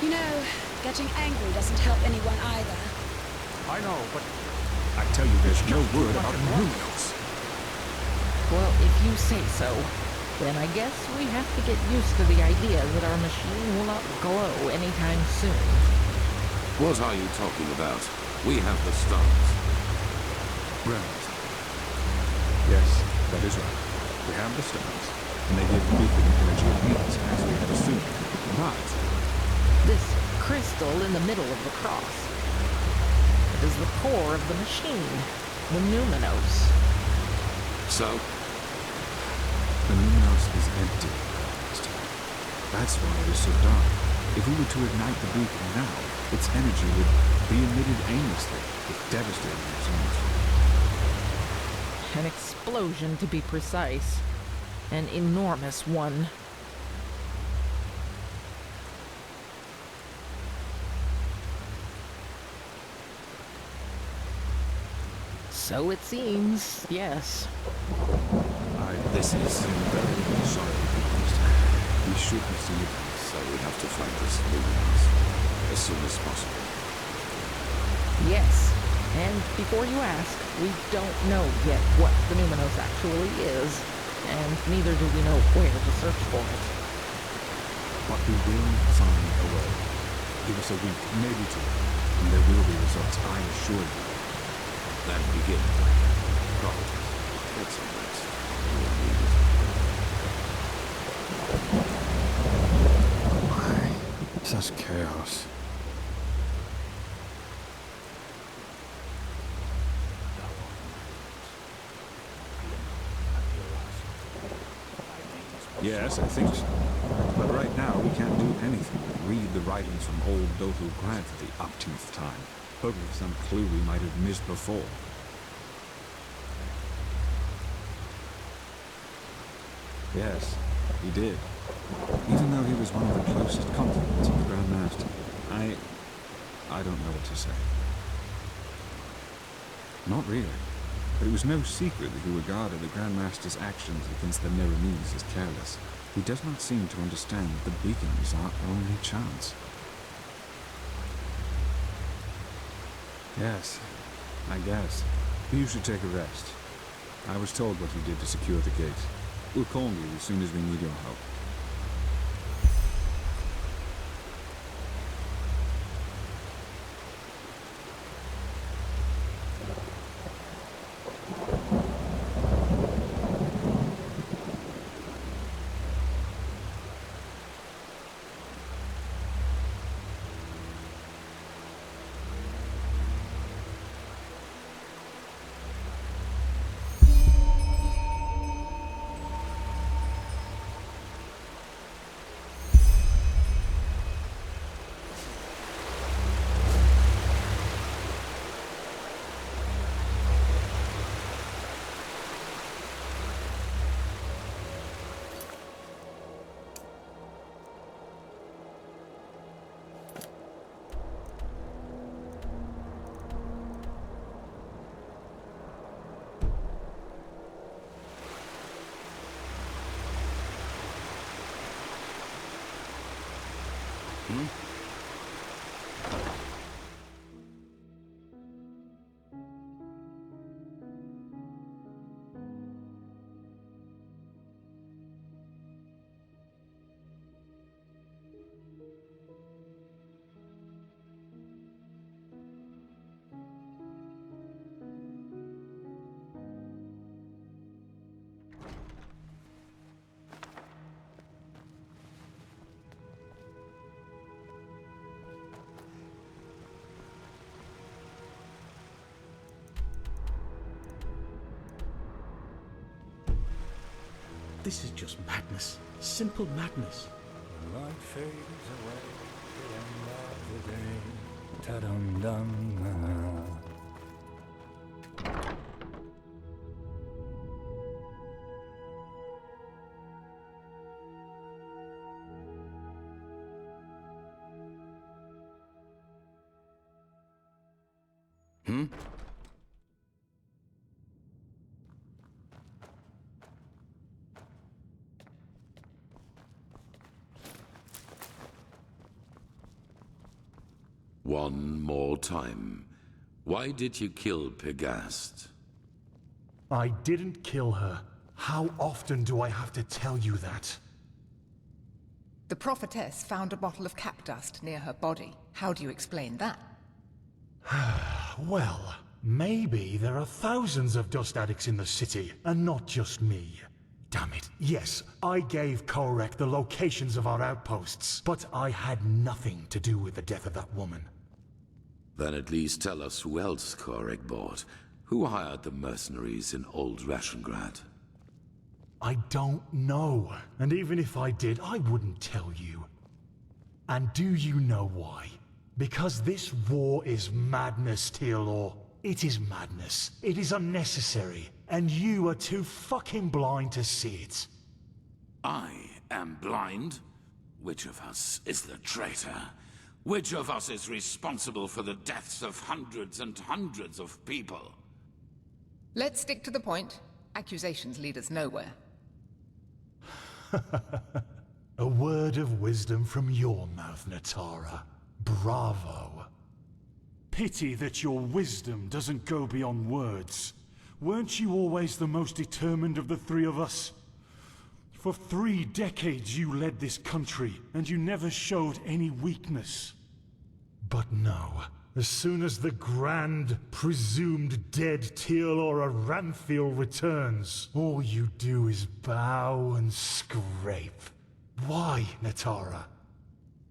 You know, getting angry doesn't help anyone either. I know, but I tell you, there's no word about Numinos. Well, if you say so, then I guess we have to get used to the idea that our machine will not glow anytime soon. What are you talking about? We have the stars. Right. Yes, that is right. We have the stars, and they give the beacon energy it needs, as we had assumed. But this crystal in the middle of the cross, it is the core of the machine, the Numinos. So? The Numinos is empty, Master. That's why it is so dark. If we were to ignite the beacon now, its energy would be emitted aimlessly, with devastating results. An explosion, to be precise. An enormous one. So it seems, yes. This is very sorry, Master. We should receive it. So we have to find this Numinos as soon as possible. Yes. And before you ask, we don't know yet what the Numinos actually is, and neither do we know where to search for it. But we will find a way. Give us a week, maybe two, and there will be results, I assure you. Then begin. Prophet, get some rest. You will need it. Why? Such chaos. Yes, I think so. But right now, we can't do anything but read the writings from old Dothu Grant at the upteenth time, hoping for some clue we might have missed before. Yes, he did. Even though he was one of the closest confidants of the Grand Master, I don't know what to say. Not really. But it was no secret that he regarded the Grand Master's actions against the Nerimese as careless. He does not seem to understand that the beacon is our only chance. Yes, I guess. You should take a rest. I was told what you did to secure the gate. We'll call you as soon as we need your help. This is just madness. Simple madness. Light fades away at the end of the day. Ta-dum-dum. One more time. Why did you kill Pegast? I didn't kill her. How often do I have to tell you that? The prophetess found a bottle of cap dust near her body. How do you explain that? Well, maybe there are thousands of dust addicts in the city, and not just me. Damn it. Yes, I gave Korek the locations of our outposts, but I had nothing to do with the death of that woman. Then at least tell us who else Korek bought. Who hired the mercenaries in Old Rashengrad? I don't know. And even if I did, I wouldn't tell you. And do you know why? Because this war is madness, Teal'c. It is madness. It is unnecessary. And you are too fucking blind to see it. I am blind? Which of us is the traitor? Which of us is responsible for the deaths of hundreds and hundreds of people? Let's stick to the point. Accusations lead us nowhere. A word of wisdom from your mouth, Natara. Bravo. Pity that your wisdom doesn't go beyond words. Weren't you always the most determined of the three of us? For 3 decades you led this country, and you never showed any weakness. But no. As soon as the grand, presumed dead Teal'c Ranthiel returns, all you do is bow and scrape. Why, Natara?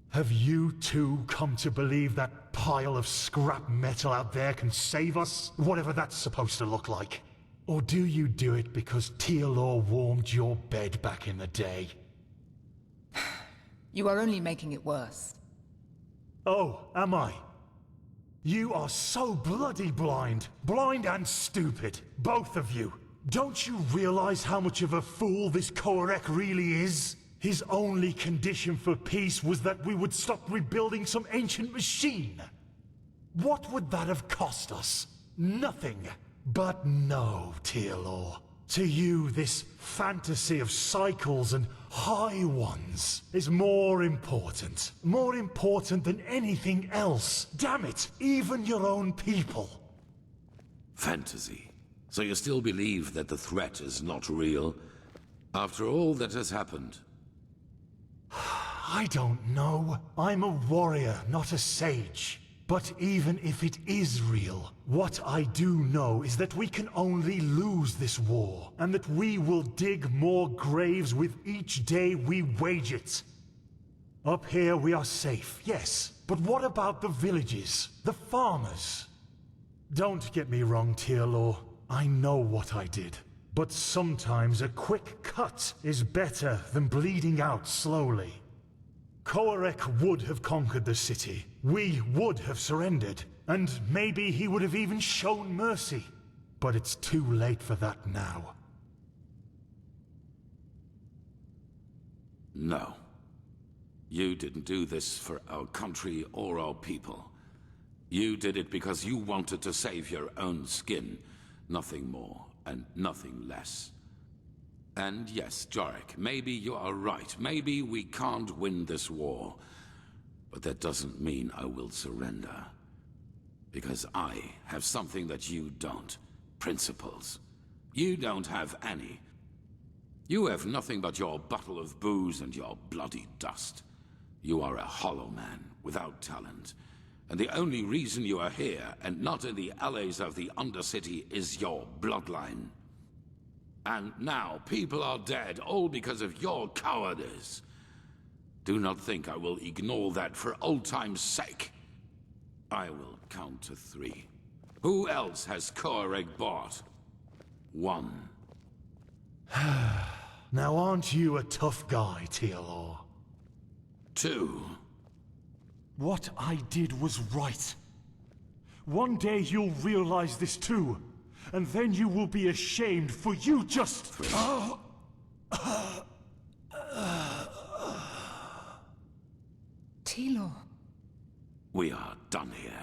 Have you too come to believe that pile of scrap metal out there can save us? Whatever that's supposed to look like. Or do you do it because Teal'c warmed your bed back in the day? You are only making it worse. Oh, am I? You are so bloody blind. Blind and stupid. Both of you. Don't you realize how much of a fool this Korek really is? His only condition for peace was that we would stop rebuilding some ancient machine. What would that have cost us? Nothing. But no, Teal'c. To you, this fantasy of cycles and high ones is more important. More important than anything else. Damn it, even your own people. Fantasy. So you still believe that the threat is not real? After all that has happened? I don't know. I'm a warrior, not a sage. But even if it is real, what I do know is that we can only lose this war, and that we will dig more graves with each day we wage it. Up here we are safe, yes, but what about the villages, the farmers? Don't get me wrong, Teal'c. I know what I did. But sometimes a quick cut is better than bleeding out slowly. Korek would have conquered the city. We would have surrendered. And maybe he would have even shown mercy. But it's too late for that now. No. You didn't do this for our country or our people. You did it because you wanted to save your own skin. Nothing more and nothing less. And yes, Jarek, maybe you are right. Maybe we can't win this war. But that doesn't mean I will surrender. Because I have something that you don't. Principles. You don't have any. You have nothing but your bottle of booze and your bloody dust. You are a hollow man without talent. And the only reason you are here and not in the alleys of the Undercity is your bloodline. And now people are dead, all because of your cowardice. Do not think I will ignore that for old time's sake. I will count to 3. Who else has Korek bought? 1. Now aren't you a tough guy, TLR? Two. What I did was right. One day you'll realize this too, and then you will be ashamed for you just... Tilo. We are done here.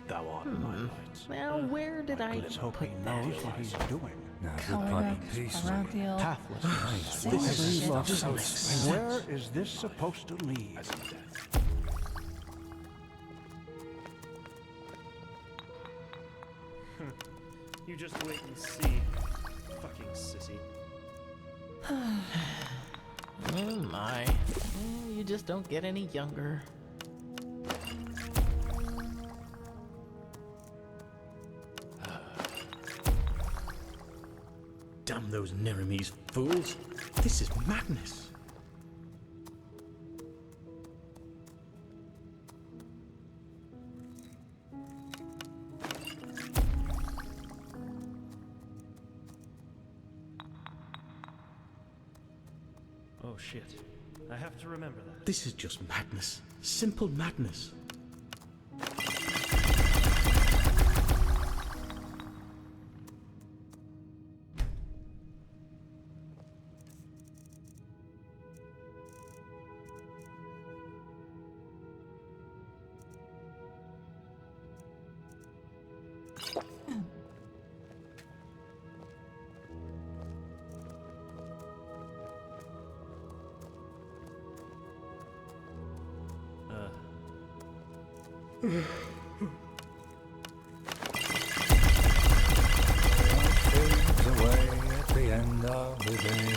Thou art my light. Well, where did I Let's hope put he knows what he's doing. Now, good pipe of peace. Pathless. Where is this supposed to lead? You just wait and see. Fucking sissy. Oh my. You just don't get any younger. Damn those Neremese fools. This is madness. Oh shit. I have to remember that. This is just madness. Simple madness. Fades away at the end of the day.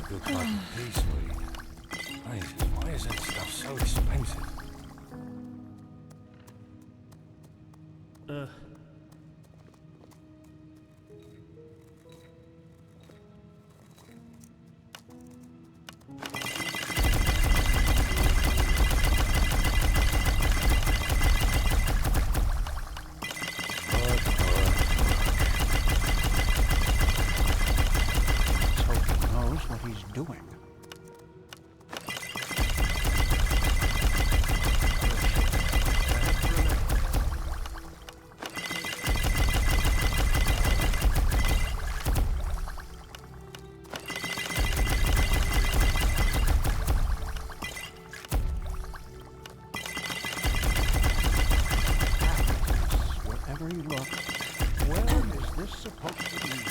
Good pipe of peace, weed. Jesus, why is that stuff so expensive? Let's hope he knows what he's doing. Wherever you look, where is this supposed to lead?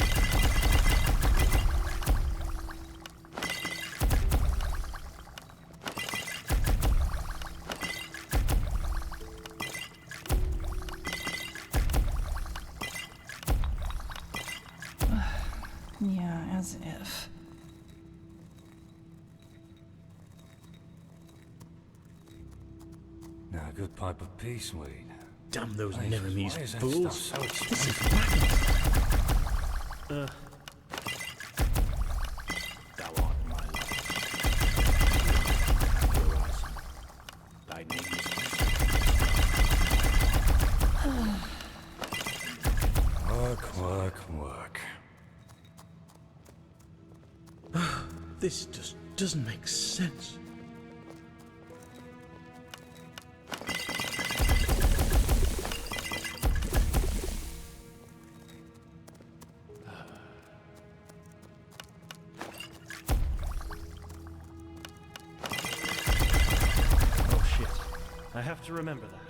Yeah, as if. Now, a good pipe of peace, weed. Damn those Jesus, Neremese why is that fools. stuff so This is expensive? madness. Thou art my light. Horizon. Thy name is Work, work, work. This just doesn't make sense. have to remember that.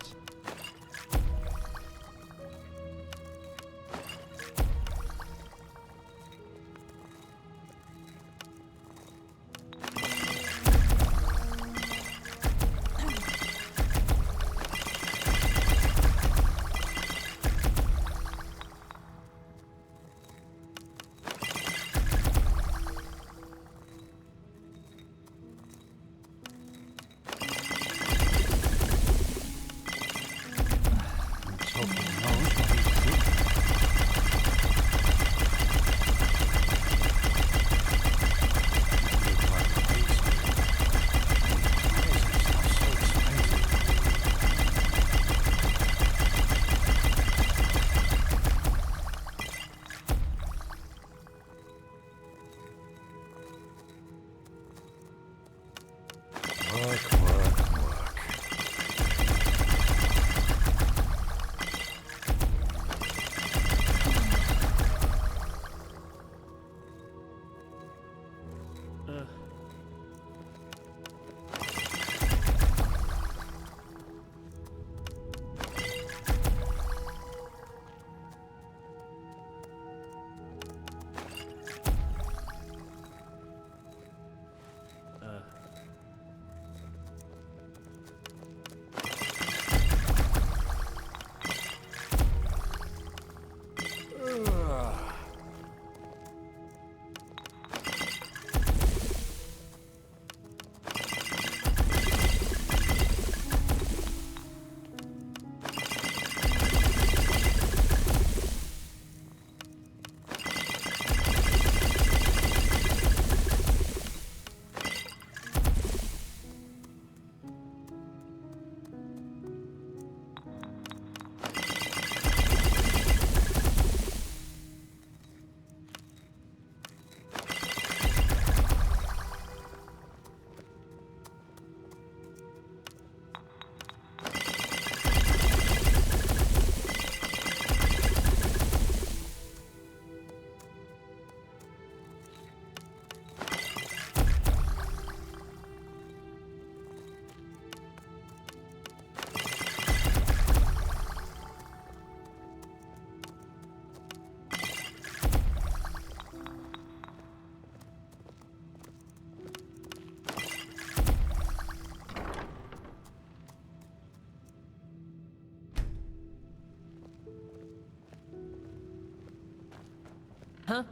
Huh?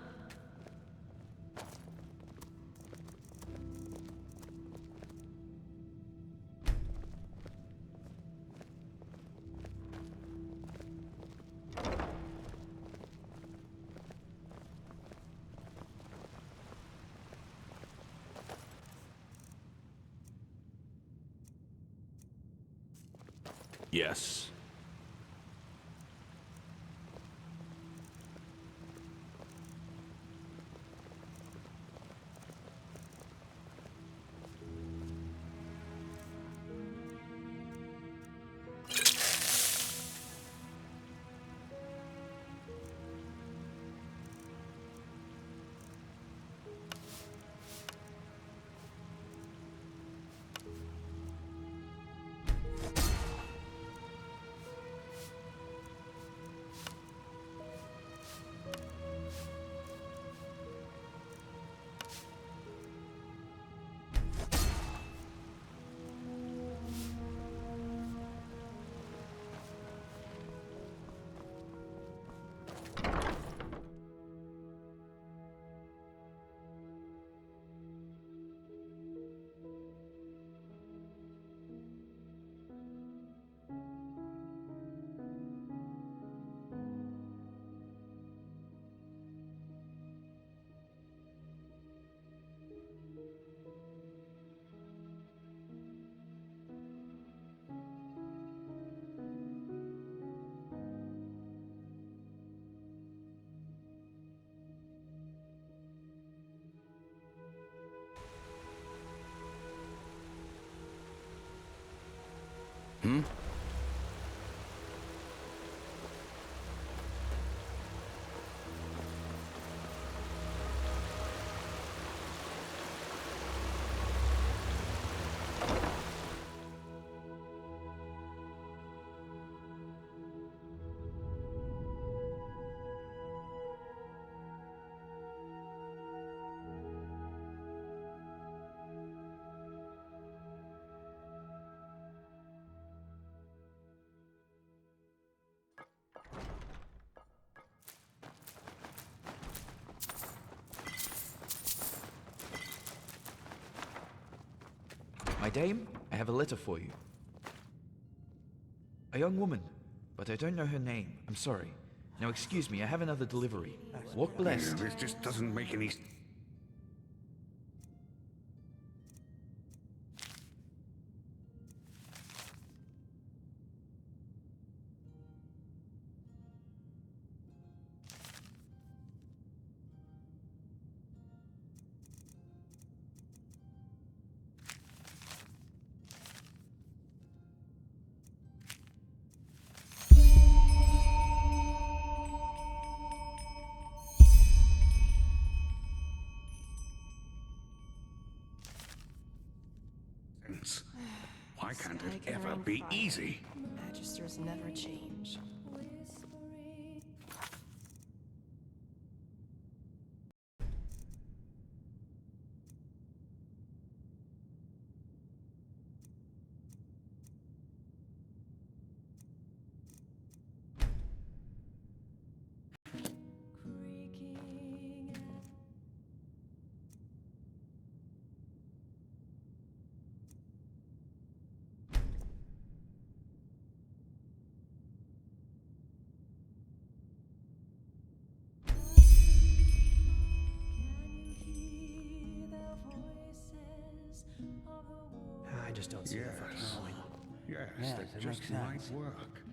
Yes. Hmm? My dame, I have a letter for you. A young woman, but I don't know her name. I'm sorry. Now excuse me, I have another delivery. Walk blessed. This just doesn't make any... Why can't it ever be easy? Magisters never change. I just don't see the fucking point. Yes, that just might work.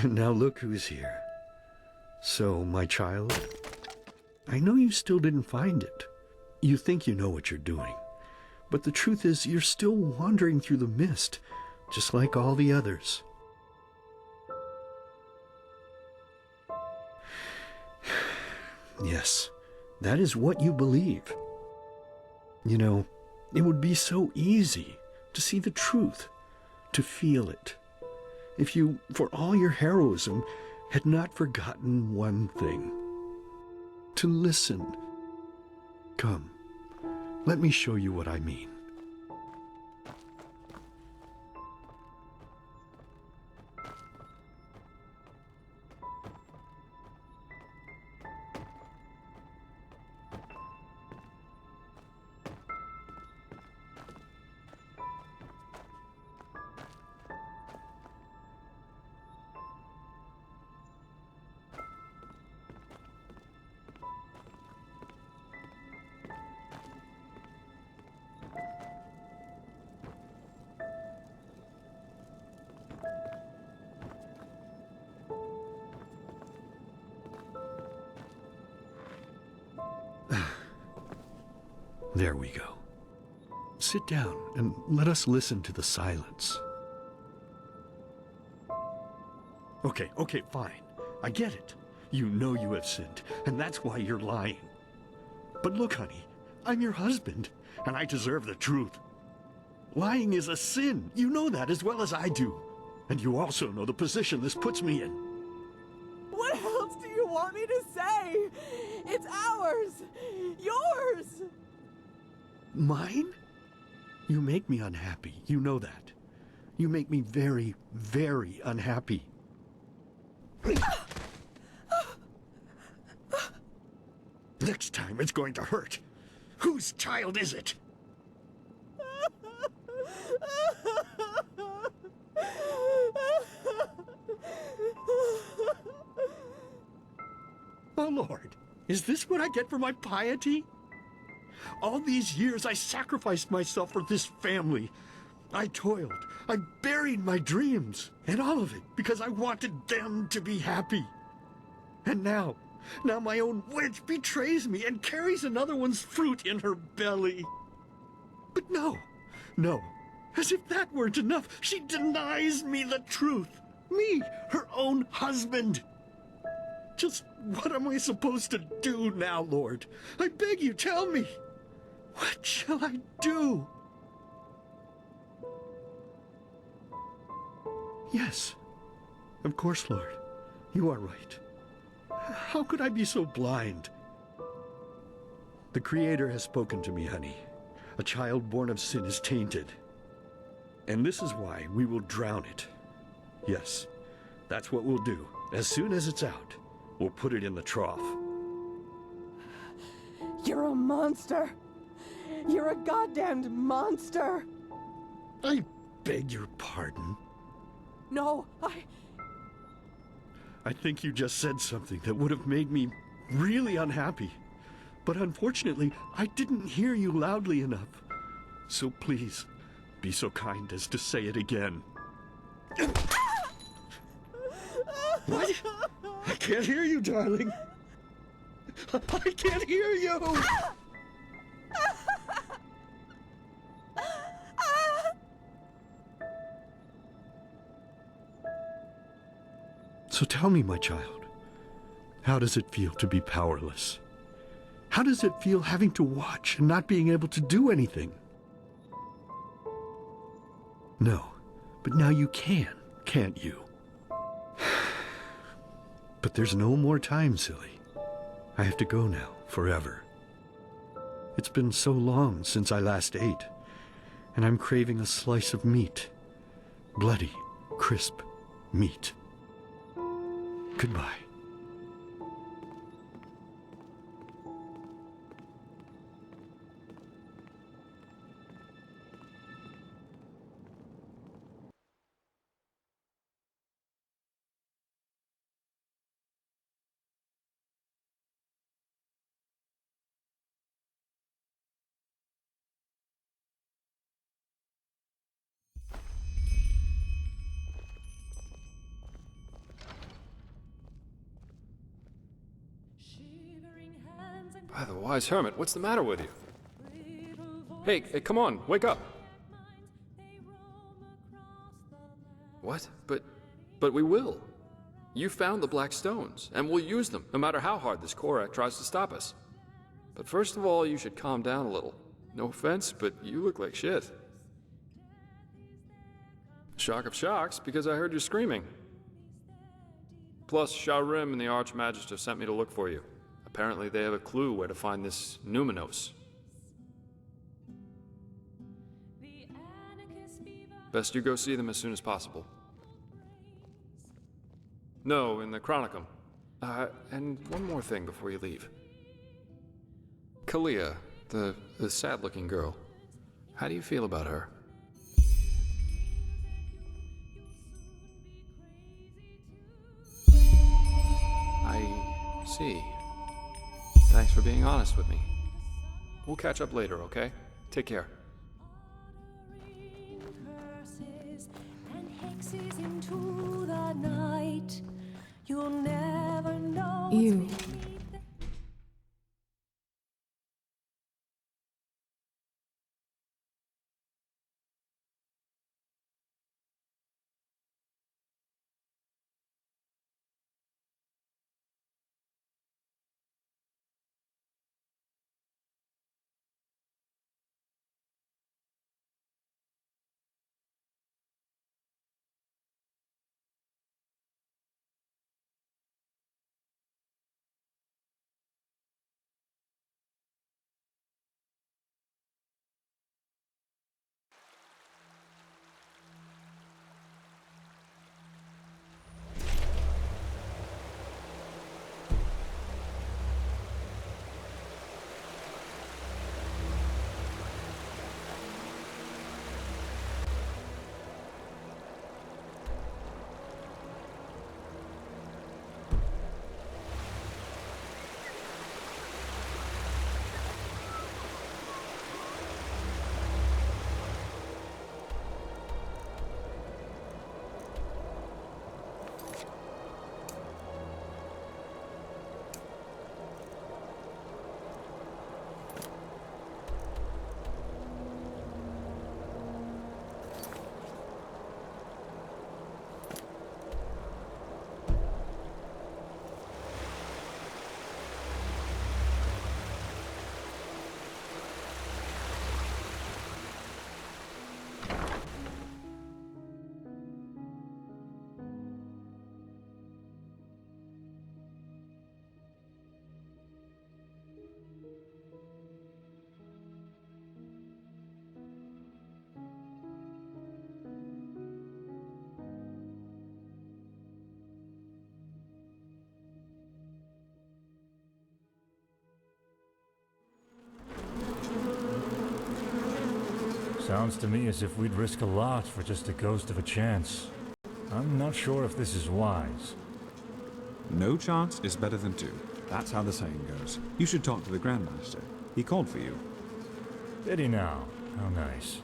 Now look who's here. So, my child, I know you still didn't find it. You think you know what you're doing. But the truth is, you're still wandering through the mist, just like all the others. Yes, that is what you believe. You know, it would be so easy to see the truth, to feel it, if you, for all your heroism, had not forgotten one thing. To listen. Come, let me show you what I mean. There we go. Sit down and let us listen to the silence. Okay, fine. I get it. You know you have sinned, and that's why you're lying. But look, honey, I'm your husband, and I deserve the truth. Lying is a sin. You know that as well as I do. And you also know the position this puts me in. What else do you want me to say? It's ours! Yours! Mine? You make me unhappy. You know that. You make me very, very unhappy. Next time it's going to hurt. Whose child is it? Oh, Lord. Is this what I get for my piety? All these years I sacrificed myself for this family. I toiled, I buried my dreams, and all of it because I wanted them to be happy. And now my own witch betrays me and carries another one's fruit in her belly. But no, as if that weren't enough, she denies me the truth. Me, her own husband. Just what am I supposed to do now, Lord? I beg you, tell me. What shall I do? Yes, of course, Lord. You are right. How could I be so blind? The Creator has spoken to me, honey. A child born of sin is tainted. And this is why we will drown it. Yes, that's what we'll do. As soon as it's out, we'll put it in the trough. You're a monster! You're a goddamned monster! I beg your pardon. No, I think you just said something that would have made me really unhappy. But unfortunately, I didn't hear you loudly enough. So please, be so kind as to say it again. What? I can't hear you, darling. I can't hear you! So tell me, my child, how does it feel to be powerless? How does it feel having to watch and not being able to do anything? No, but now you can, can't you? But there's no more time, silly. I have to go now, forever. It's been so long since I last ate, and I'm craving a slice of meat. Bloody, crisp meat. Goodbye. By the wise hermit, what's the matter with you? Hey, come on, wake up! What? But we will. You found the black stones, and we'll use them, no matter how hard this Korak tries to stop us. But first of all, you should calm down a little. No offense, but you look like shit. Shock of shocks, because I heard you screaming. Plus, Skyrim and the Archmagister sent me to look for you. Apparently they have a clue where to find this Numinos. Best you go see them as soon as possible. No, in the Chronicum. And one more thing before you leave. Kalia, the sad-looking girl. How do you feel about her? I see. Thanks for being honest with me. We'll catch up later, okay? Take care. You Sounds to me as if we'd risk a lot for just a ghost of a chance. I'm not sure if this is wise. No chance is better than two. That's how the saying goes. You should talk to the Grandmaster. He called for you. Did he now? How nice.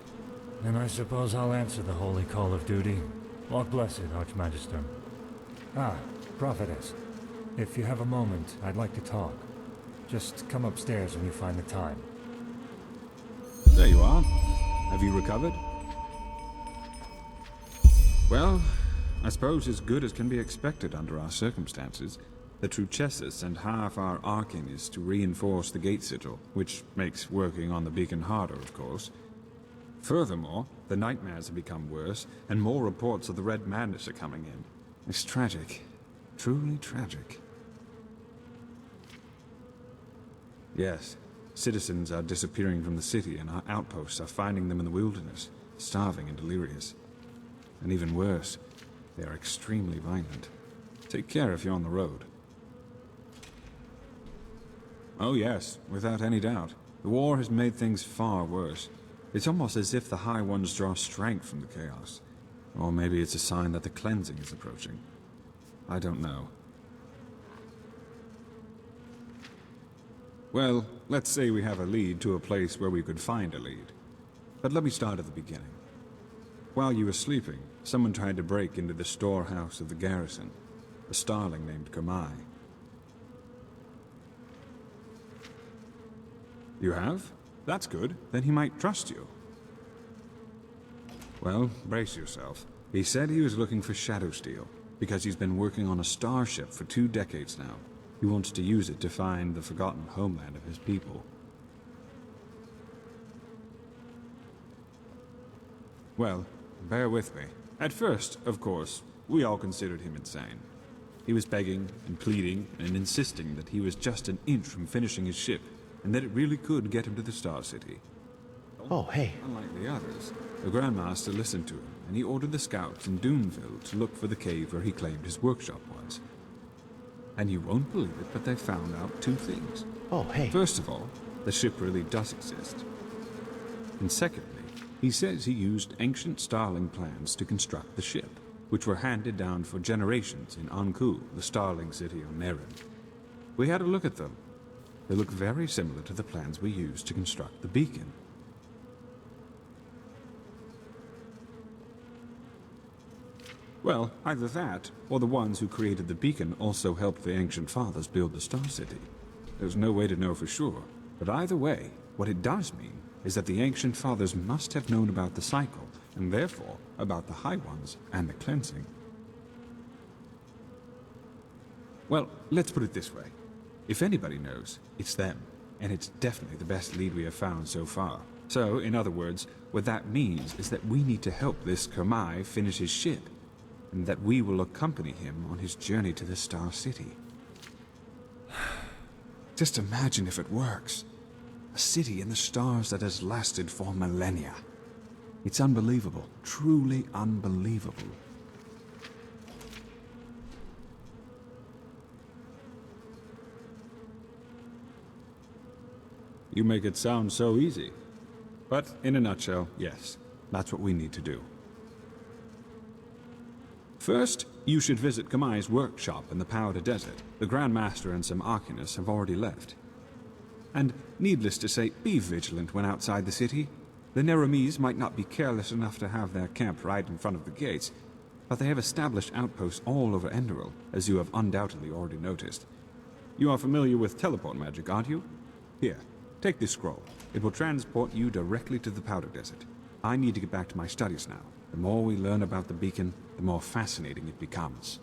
Then I suppose I'll answer the holy call of duty. Walk blessed, Archmagister. Ah, Prophetess. If you have a moment, I'd like to talk. Just come upstairs when you find the time. There you are. Have you recovered? Well, I suppose as good as can be expected under our circumstances. The Truchessus sent half our Arcanists to reinforce the gate sigil, which makes working on the beacon harder, of course. Furthermore, the nightmares have become worse, and more reports of the Red Madness are coming in. It's tragic. Truly tragic. Yes, citizens are disappearing from the city, and our outposts are finding them in the wilderness, starving and delirious. And even worse, they are extremely violent. Take care if you're on the road. Oh yes, without any doubt. The war has made things far worse. It's almost as if the High Ones draw strength from the chaos. Or maybe it's a sign that the cleansing is approaching. I don't know. Well, let's say we have a lead to a place where we could find a lead. But let me start at the beginning. While you were sleeping, someone tried to break into the storehouse of the garrison. A starling named Kamai. You have? That's good. Then he might trust you. Well, brace yourself. He said he was looking for shadow steel, because he's been working on a starship for 2 decades now. He wants to use it to find the forgotten homeland of his people. Well, bear with me. At first, of course, we all considered him insane. He was begging and pleading and insisting that he was just an inch from finishing his ship, and that it really could get him to the Star City. Oh, hey. Unlike the others, the Grandmaster listened to him, and he ordered the scouts in Doomville to look for the cave where he claimed his workshop was. And you won't believe it, but they found out 2 things. Oh, hey. First of all, the ship really does exist. And secondly, he says he used ancient Starling plans to construct the ship, which were handed down for generations in Anku, the Starling city on Nerin. We had a look at them. They look very similar to the plans we used to construct the beacon. Well, either that, or the ones who created the beacon also helped the Ancient Fathers build the Star City. There's no way to know for sure, but either way, what it does mean is that the Ancient Fathers must have known about the cycle, and therefore about the High Ones and the cleansing. Well, let's put it this way. If anybody knows, it's them, and it's definitely the best lead we have found so far. So, in other words, what that means is that we need to help this Kamai finish his ship, and that we will accompany him on his journey to the Star City. Just imagine if it works. A city in the stars that has lasted for millennia. It's unbelievable, truly unbelievable. You make it sound so easy. But in a nutshell, yes, that's what we need to do. First, you should visit Kamai's workshop in the Powder Desert. The Grand Master and some Arcanists have already left. And needless to say, be vigilant when outside the city. The Neramis might not be careless enough to have their camp right in front of the gates, but they have established outposts all over Enderal, as you have undoubtedly already noticed. You are familiar with teleport magic, aren't you? Here, take this scroll. It will transport you directly to the Powder Desert. I need to get back to my studies now. The more we learn about the beacon, the more fascinating it becomes.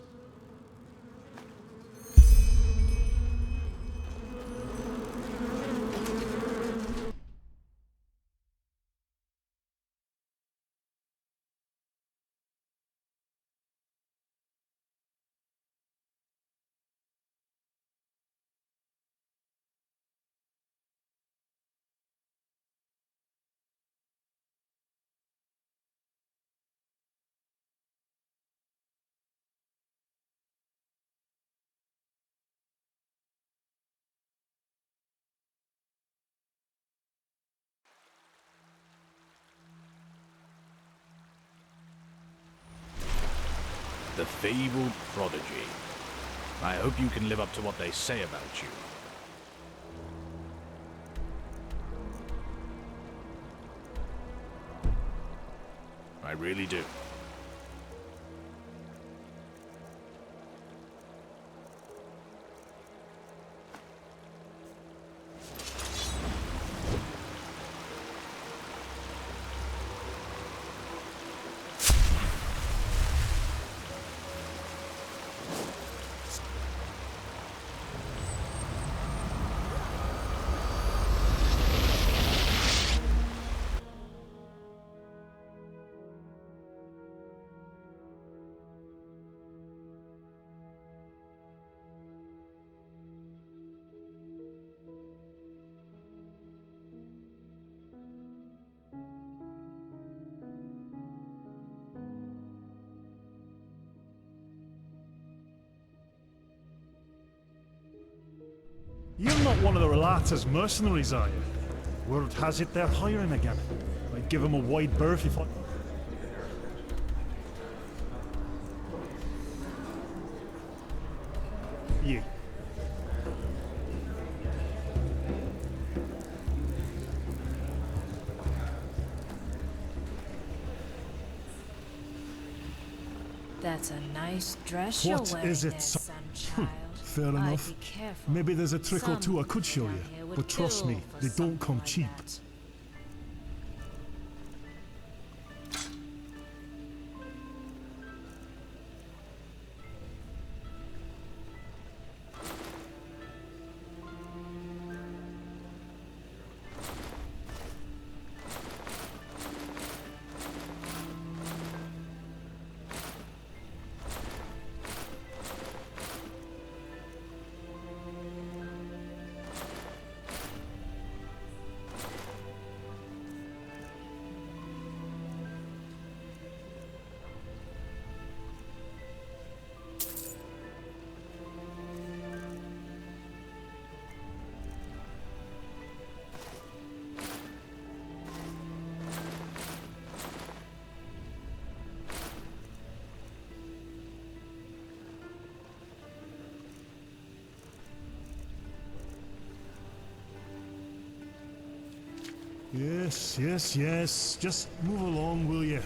fabled prodigy. I hope you can live up to what they say about you. I really do. You're not one of the Relata's mercenaries, are you? Word has it they're hiring again. I'd give them a wide berth if I... Yeah. That's a nice dress you're What wearing is it, there, so- son child. Fair I'd enough. be careful. Maybe there's a trick or two I could show Some you, here would but trust kill me, for they don't something come like cheap. that. Yes. Just move along, will you?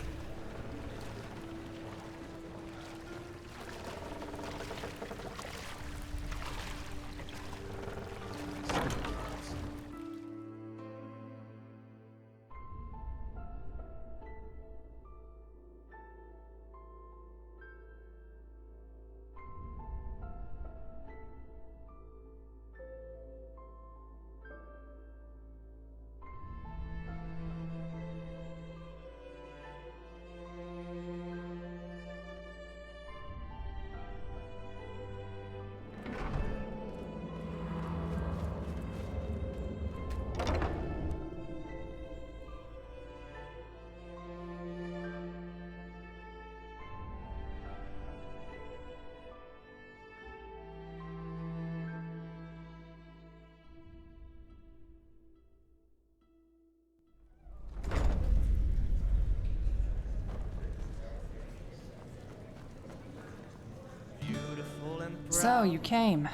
So, you came.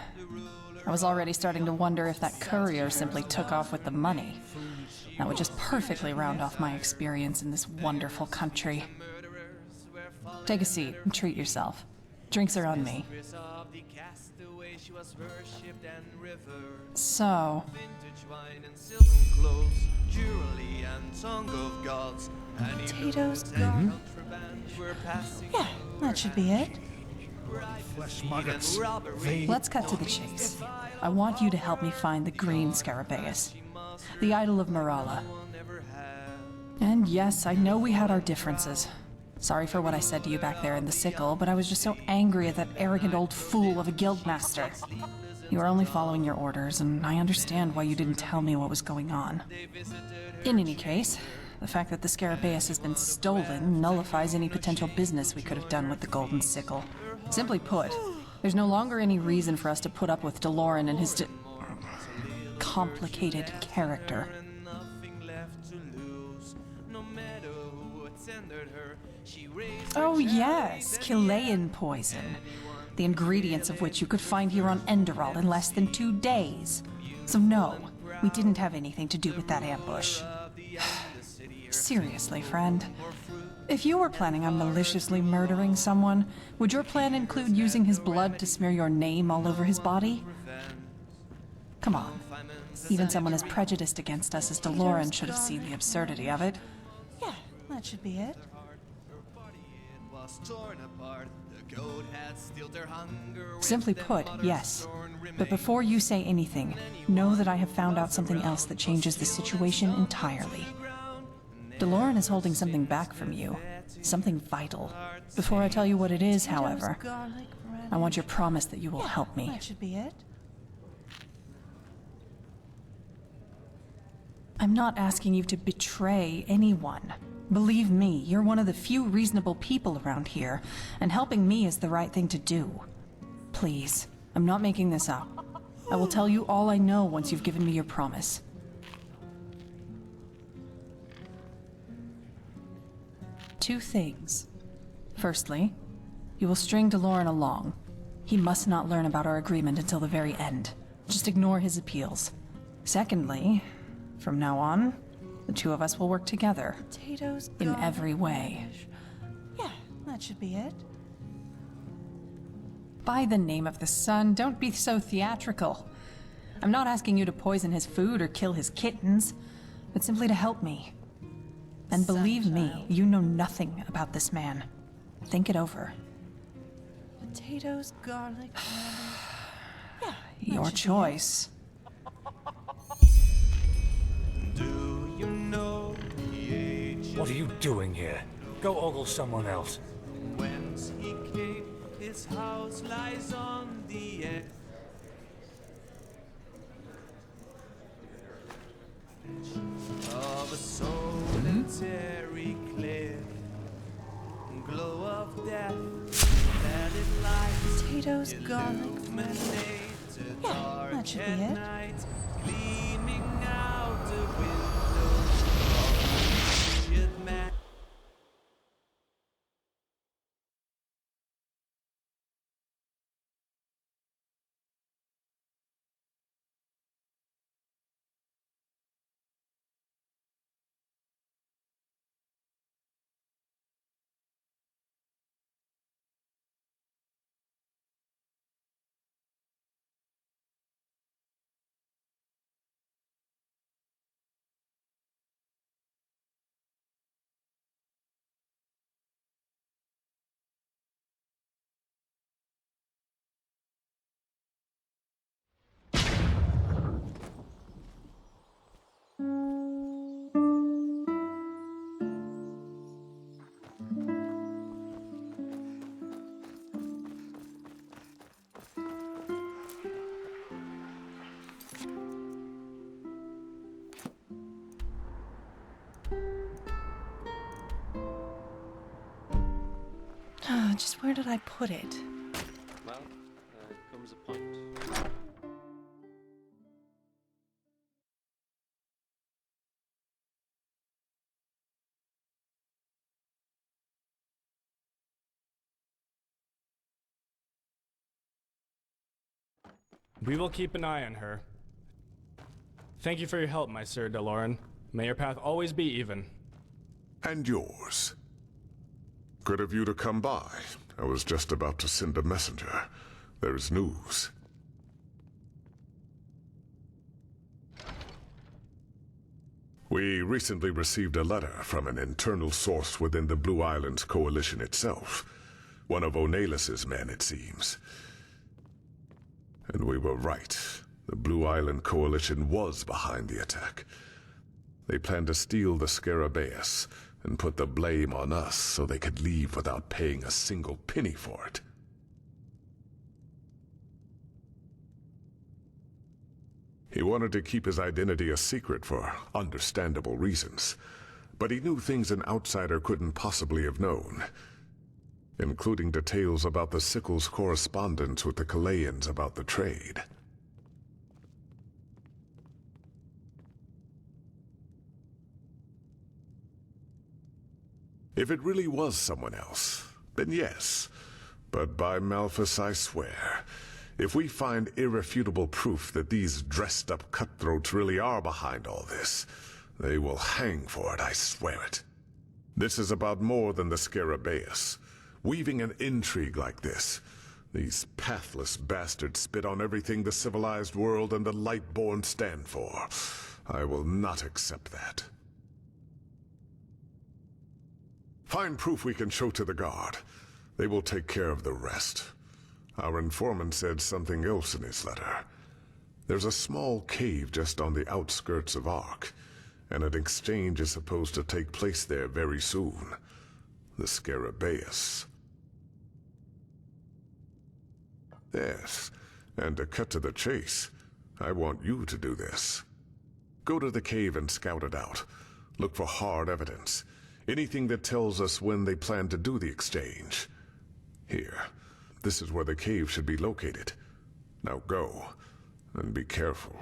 I was already starting to wonder if that courier simply took off with the money. That would just perfectly round off my experience in this wonderful country. Take a seat and treat yourself. Drinks are on me. So... potatoes, garlic. Yeah, that should be it. Flesh maggots. Let's cut to the chase. I want you to help me find the green Scarabaeus, the idol of Morala. And yes, I know we had our differences. Sorry for what I said to you back there in the sickle, but I was just so angry at that arrogant old fool of a guildmaster. You were only following your orders, and I understand why you didn't tell me what was going on. In any case, the fact that the Scarabaeus has been stolen nullifies any potential business we could have done with the Golden Sickle. Simply put, there's no longer any reason for us to put up with Deloren and his complicated character. Oh yes, Chilean poison. The ingredients of which you could find here on Enderal in less than 2 days. So no, we didn't have anything to do with that ambush. Seriously, friend. If you were planning on maliciously murdering someone, would your plan include using his blood to smear your name all over his body? Come on. Even someone as prejudiced against us as DeLorean should have seen the absurdity of it. Yeah, that should be it. Simply put, yes. But before you say anything, know that I have found out something else that changes the situation entirely. DeLorean is holding something back from you. Something vital. Before I tell you what it is, however, I want your promise that you will help me. That should be it. I'm not asking you to betray anyone. Believe me, you're one of the few reasonable people around here, and helping me is the right thing to do. Please, I'm not making this up. I will tell you all I know once you've given me your promise. Two things. Firstly, you will string DeLorean along. He must not learn about our agreement until the very end. Just ignore his appeals. Secondly, from now on, the two of us will work together. Potatoes, in every way. Yeah, that should be it. By the name of the sun, don't be so theatrical. I'm not asking you to poison his food or kill his kittens, but simply to help me. And believe me, you know nothing about this man. Think it over. Potatoes, garlic, yeah, your choice. Do you know the age? What are you doing here? Go ogle someone else. Whence he came, his house lies on the edge of a solitary cliff. Glow of death, let it light. Potatoes, garlic, yeah, that should be it. Night, gleaming out the windows of the wretched man. Just where did I put it? Well, comes a point. We will keep an eye on her. Thank you for your help, my Sir DeLorean. May your path always be even. And yours. Good of you to come by. I was just about to send a messenger. There's news. We recently received a letter from an internal source within the Blue Islands Coalition itself. One of Onalis's men, it seems. And we were right. The Blue Island Coalition was behind the attack. They planned to steal the Scarabaeus and put the blame on us so they could leave without paying a single penny for it. He wanted to keep his identity a secret for understandable reasons, but he knew things an outsider couldn't possibly have known, including details about the Sickle's correspondence with the Chileans about the trade. If it really was someone else, then yes. But by Malphas, I swear, if we find irrefutable proof that these dressed-up cutthroats really are behind all this, they will hang for it, I swear it. This is about more than the Scarabaeus. Weaving an intrigue like this, these pathless bastards spit on everything the civilized world and the Lightborn stand for. I will not accept that. Find proof we can show to the guard. They will take care of the rest. Our informant said something else in his letter. There's a small cave just on the outskirts of Ark, and an exchange is supposed to take place there very soon. The Scarabaeus. Yes, and to cut to the chase, I want you to do this. Go to the cave and scout it out. Look for hard evidence. Anything that tells us when they plan to do the exchange. Here, this is where the cave should be located. Now go, and be careful.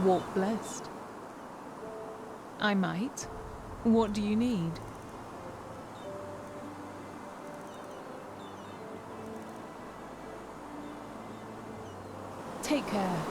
Walk blessed. I might. What do you need? Take care.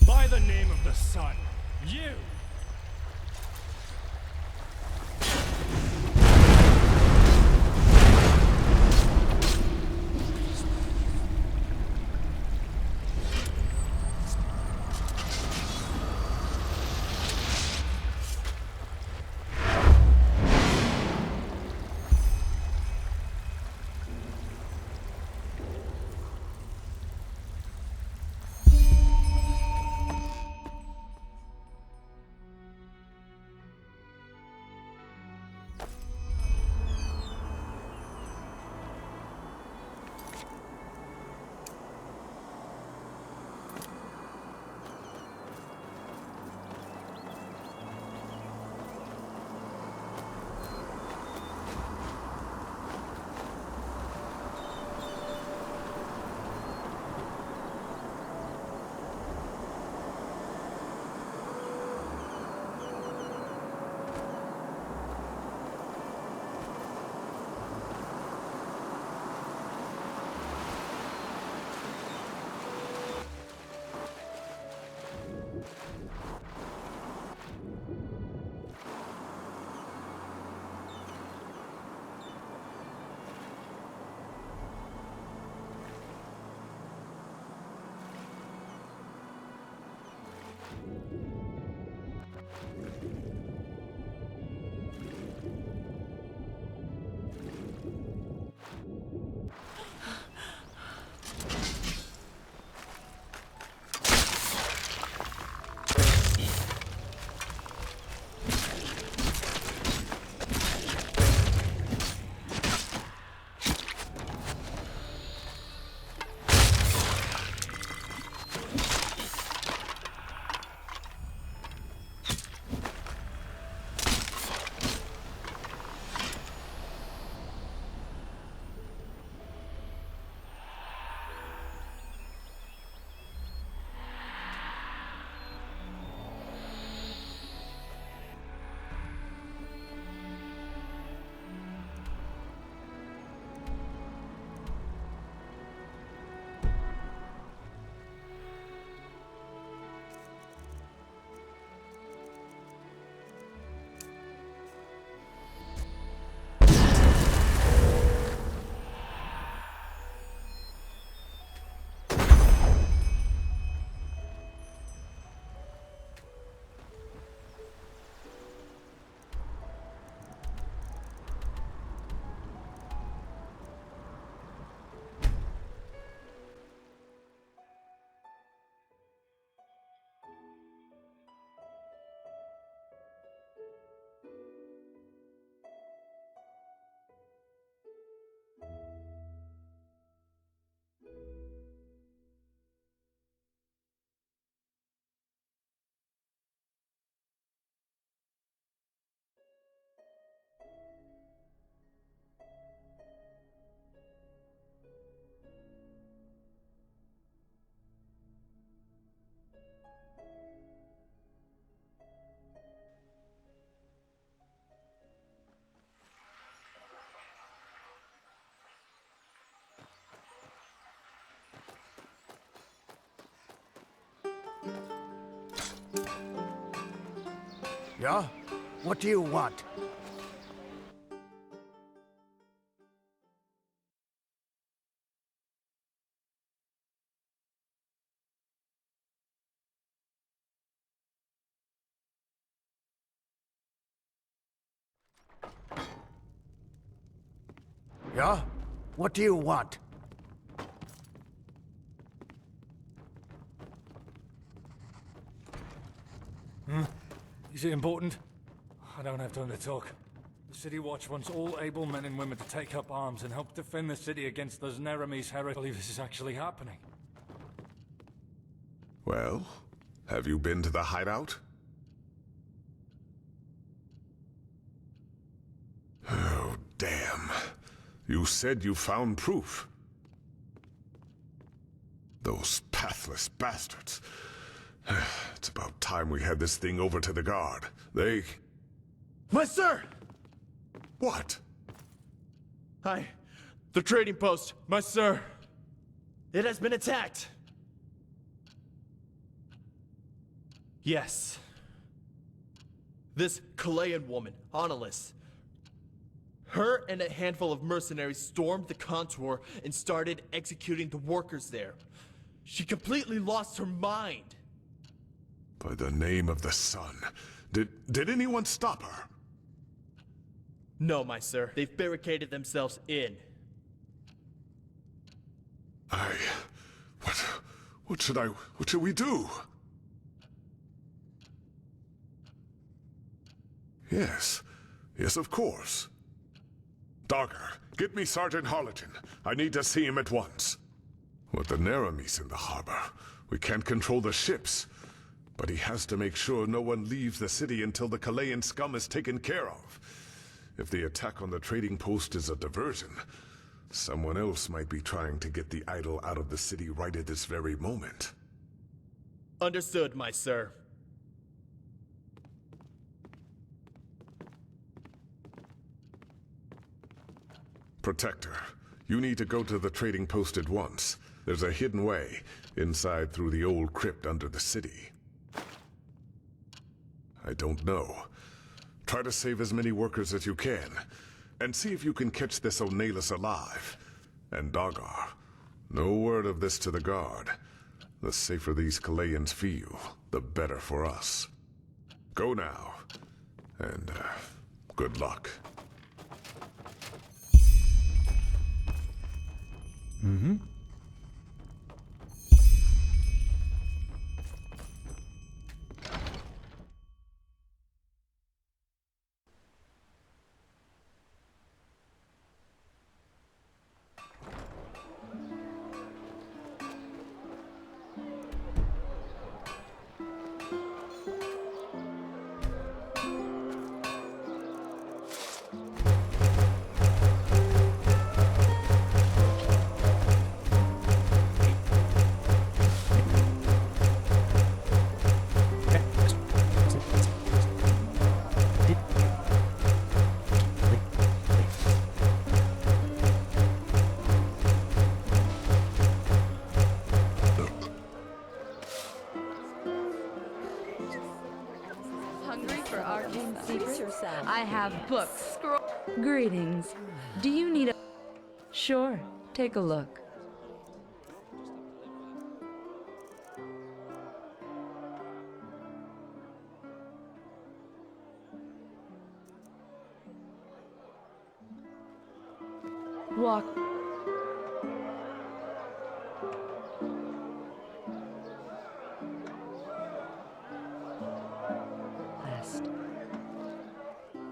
By the name of the sun, you! Yeah? What do you want? Yeah? What do you want? Is it important? I don't have time to talk. The City Watch wants all able men and women to take up arms and help defend the city against those Neremese heretics. I believe this is actually happening. Well, have you been to the hideout? Oh, damn. You said you found proof. Those pathless bastards. It's about time we had this thing over to the guard. They... My sir! What? The trading post, my sir. It has been attacked. Yes. This Kalayan woman, Analyst. Her and a handful of mercenaries stormed the contour and started executing the workers there. She completely lost her mind. By the name of the sun. Did anyone stop her? No, my sir. They've barricaded themselves in. What should we do? Yes, of course. Dogger, get me Sergeant Harleton. I need to see him at once. With the Neremese in the harbor, we can't control the ships. But he has to make sure no one leaves the city until the Kalayan scum is taken care of. If the attack on the trading post is a diversion, someone else might be trying to get the idol out of the city right at this very moment. Understood, my sir. Protector, you need to go to the trading post at once. There's a hidden way, inside through the old crypt under the city. I don't know. Try to save as many workers as you can, and see if you can catch this O'Nailus alive. And Dogger, no word of this to the guard. The safer these Kalayans feel, the better for us. Go now, and good luck. Mm-hmm. Hungry for arcane secrets? I have books. Greetings. Do you need a... Sure, take a look. Walk. Last.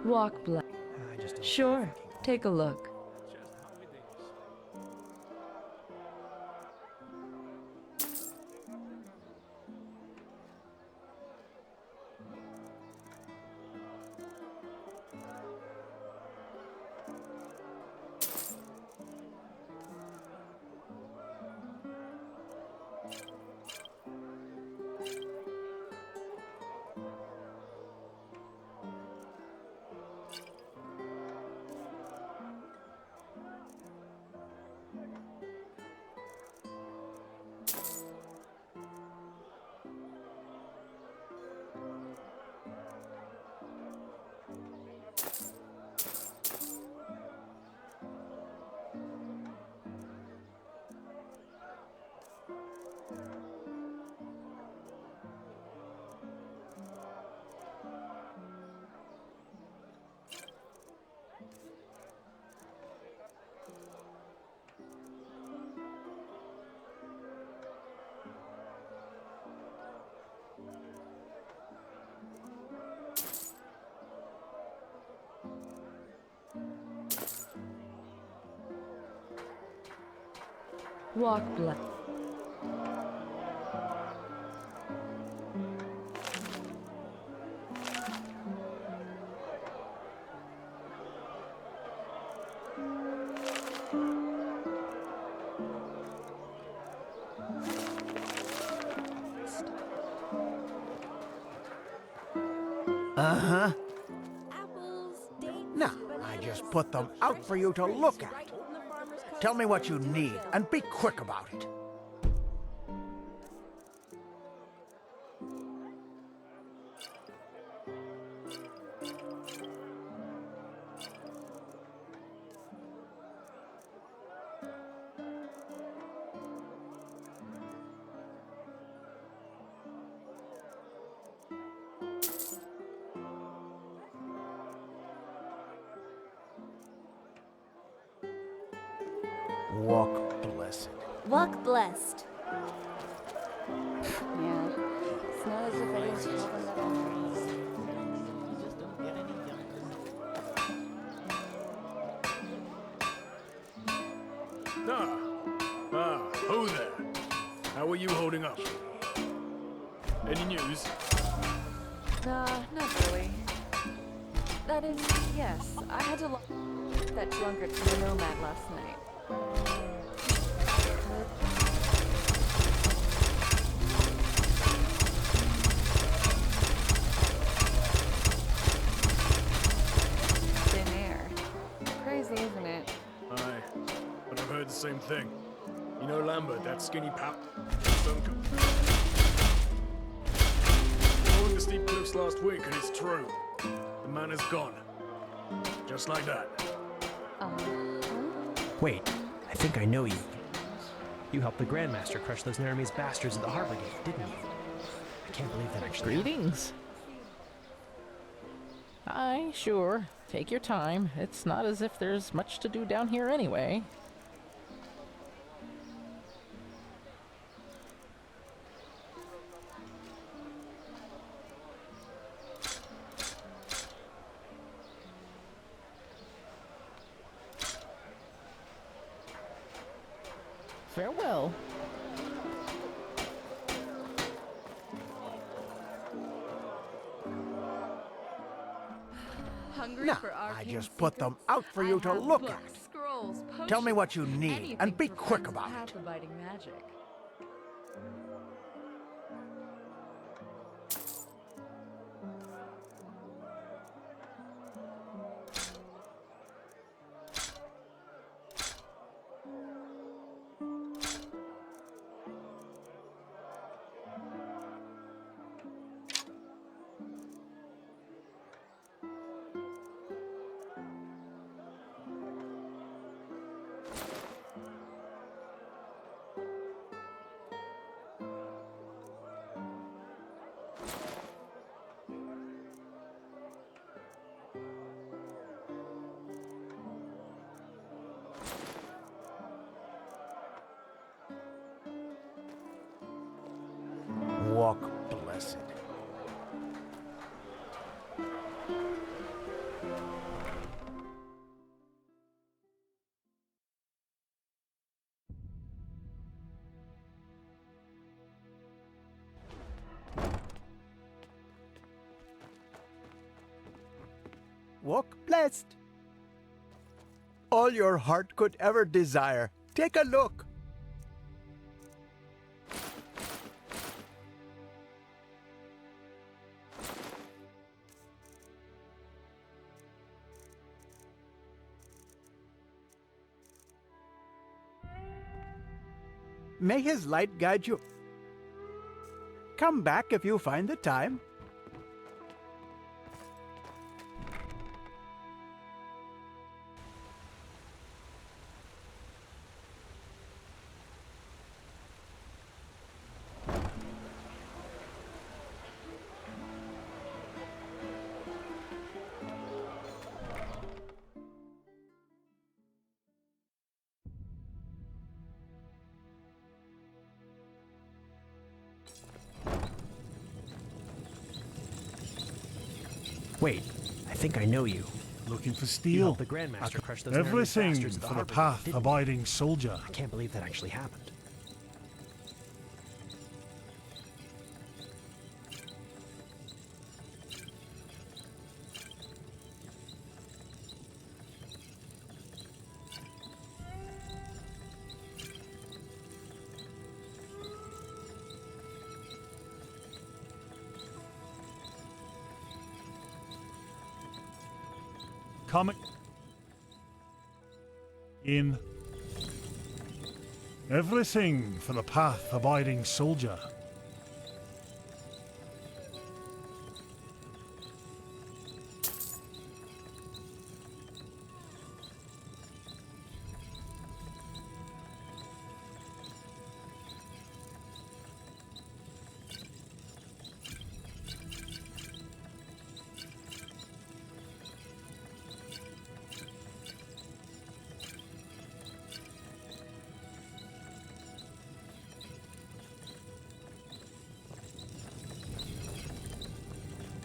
Walk black. Sure, take a look. Walk blessed. Uh-huh. Now, I just put them out for you to look at. Tell me what you need, and be quick about it. Walk blessed. Walk blessed. Yeah. It's not as if I didn't tell them that already. You just don't get any younger. Ho there. How are you holding up? Any news? Nah, not really. That is, yes, I had to that drunkard from the Nomad last night. Thin air. Crazy, isn't it? Aye, but I've heard the same thing. You know Lambert, that skinny pap? Uncle. Falling the steep cliffs last week, and it's true. The man is gone. Just like that. Wait, I think I know you. You helped the Grandmaster crush those Neremese bastards at the harbor gate, didn't you? I can't believe that actually Greetings. Aye, sure. Take your time. It's not as if there's much to do down here anyway. Farewell. Hungry Now, for I arcane just put them secrets? out for you I to have look books, at. Scrolls, Tell me what potions, you need, anything and be for quick friends about with it. path-abiding magic. Walk blessed. Walk blessed. All your heart could ever desire. Take a look. May his light guide you. Come back if you find the time. Wait, I think I know you. looking for You steel. helped the Grandmaster crush those nerdy Everything bastards at the for the Harbor Gate, path didn't you? abiding soldier. I can't believe that actually happened. Coming in. Everything for the path abiding soldier.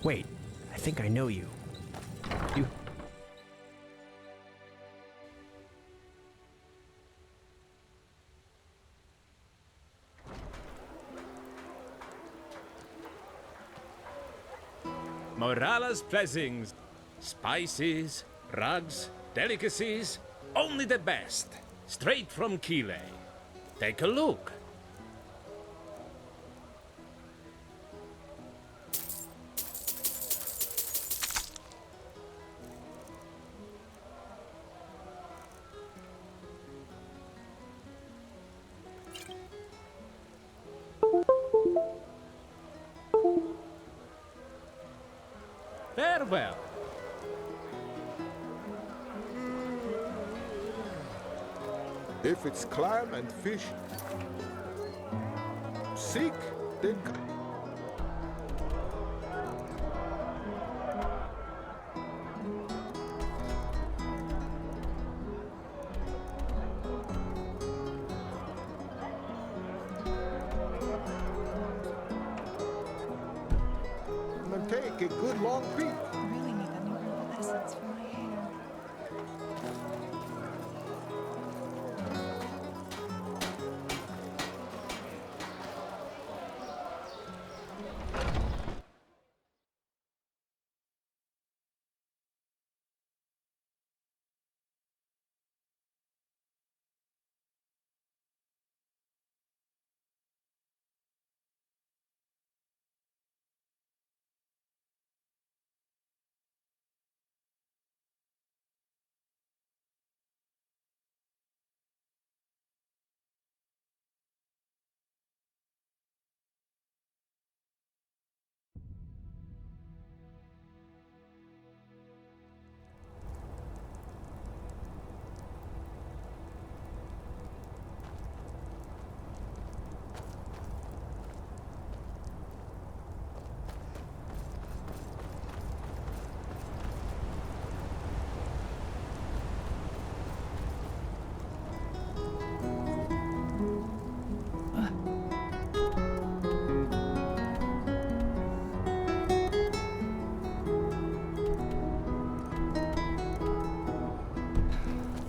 Wait, I think I know you. You... Morala's blessings. Spices, rugs, delicacies, only the best. Straight from Kile. Take a look. Farewell. If it's clam and fish, seek, then and take a good long peek. I really need that new herbal essence for my hair.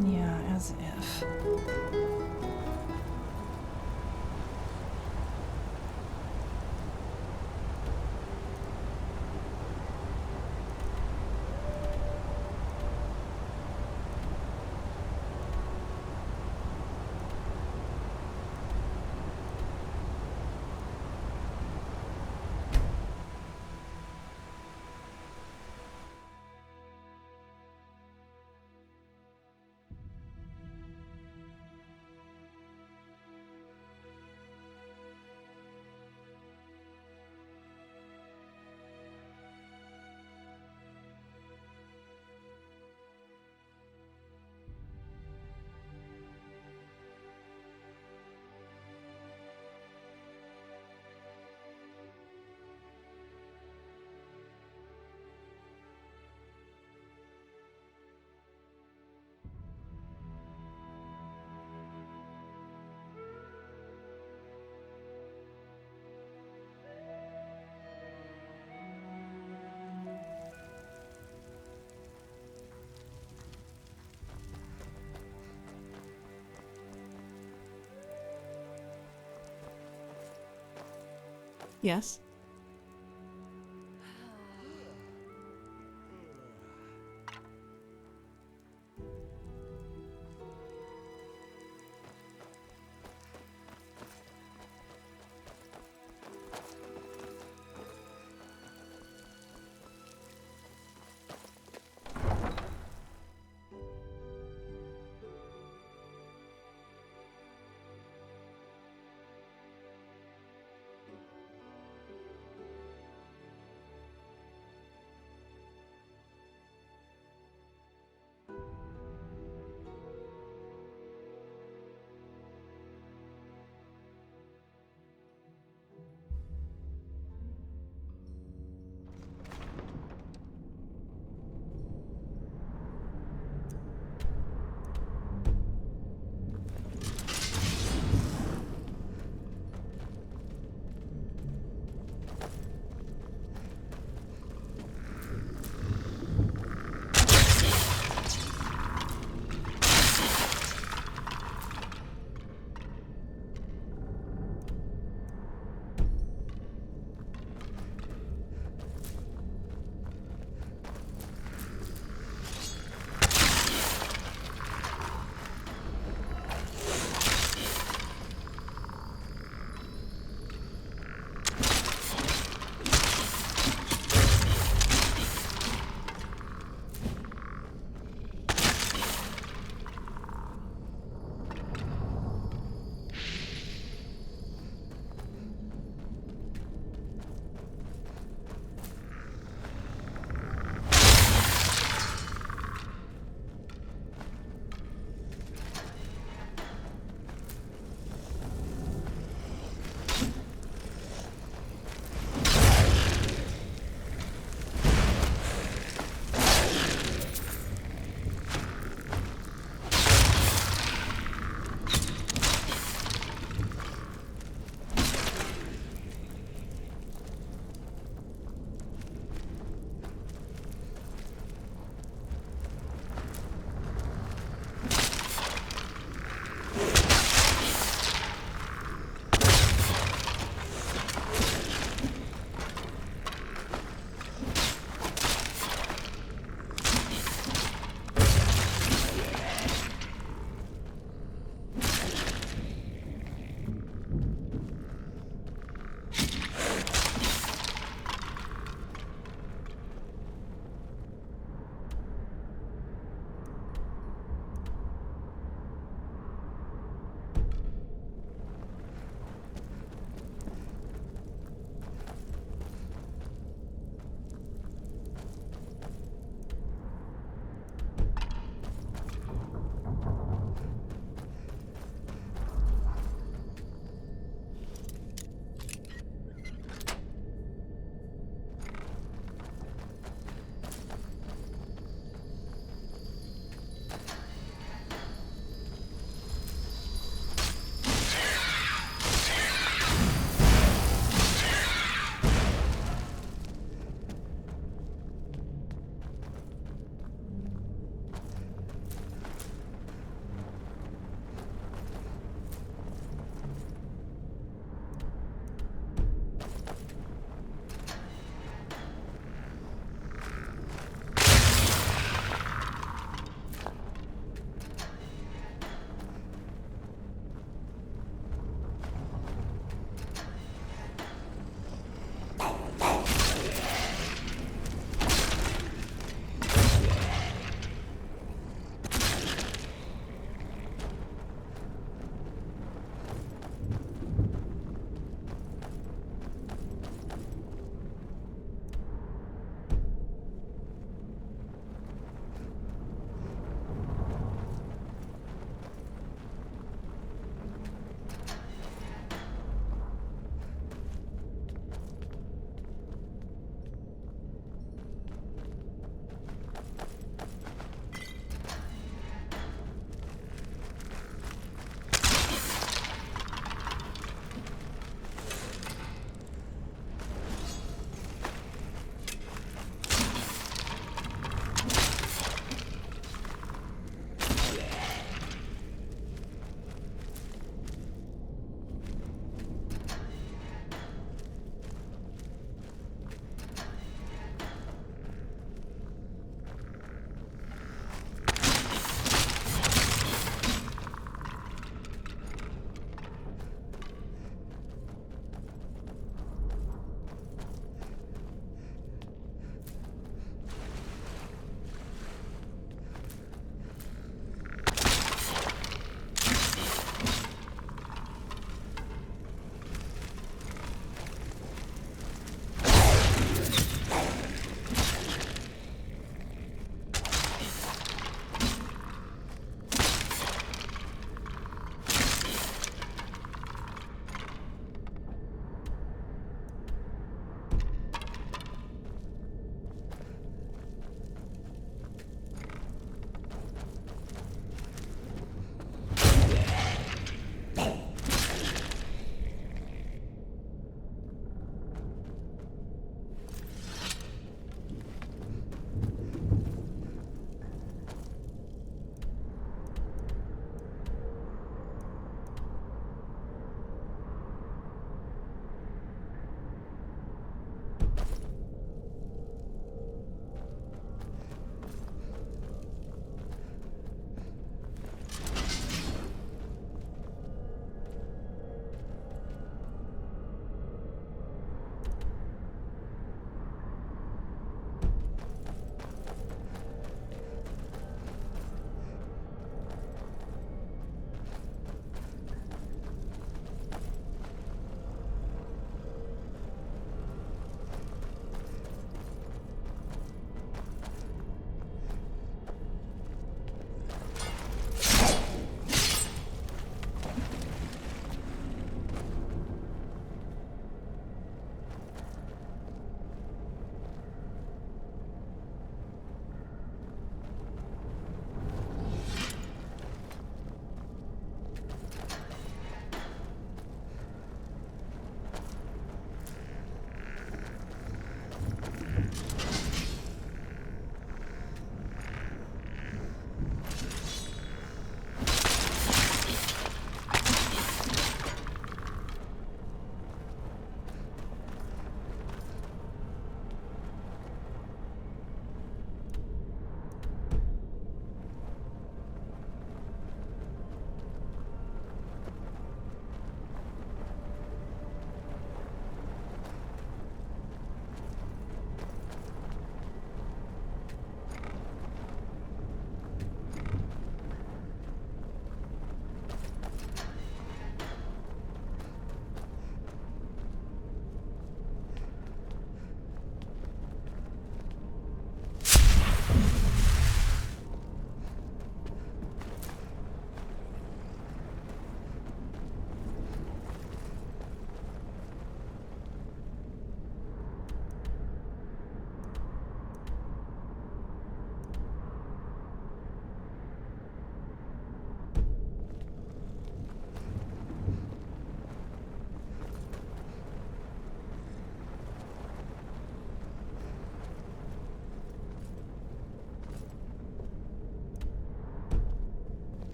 Yeah, as if. Yes?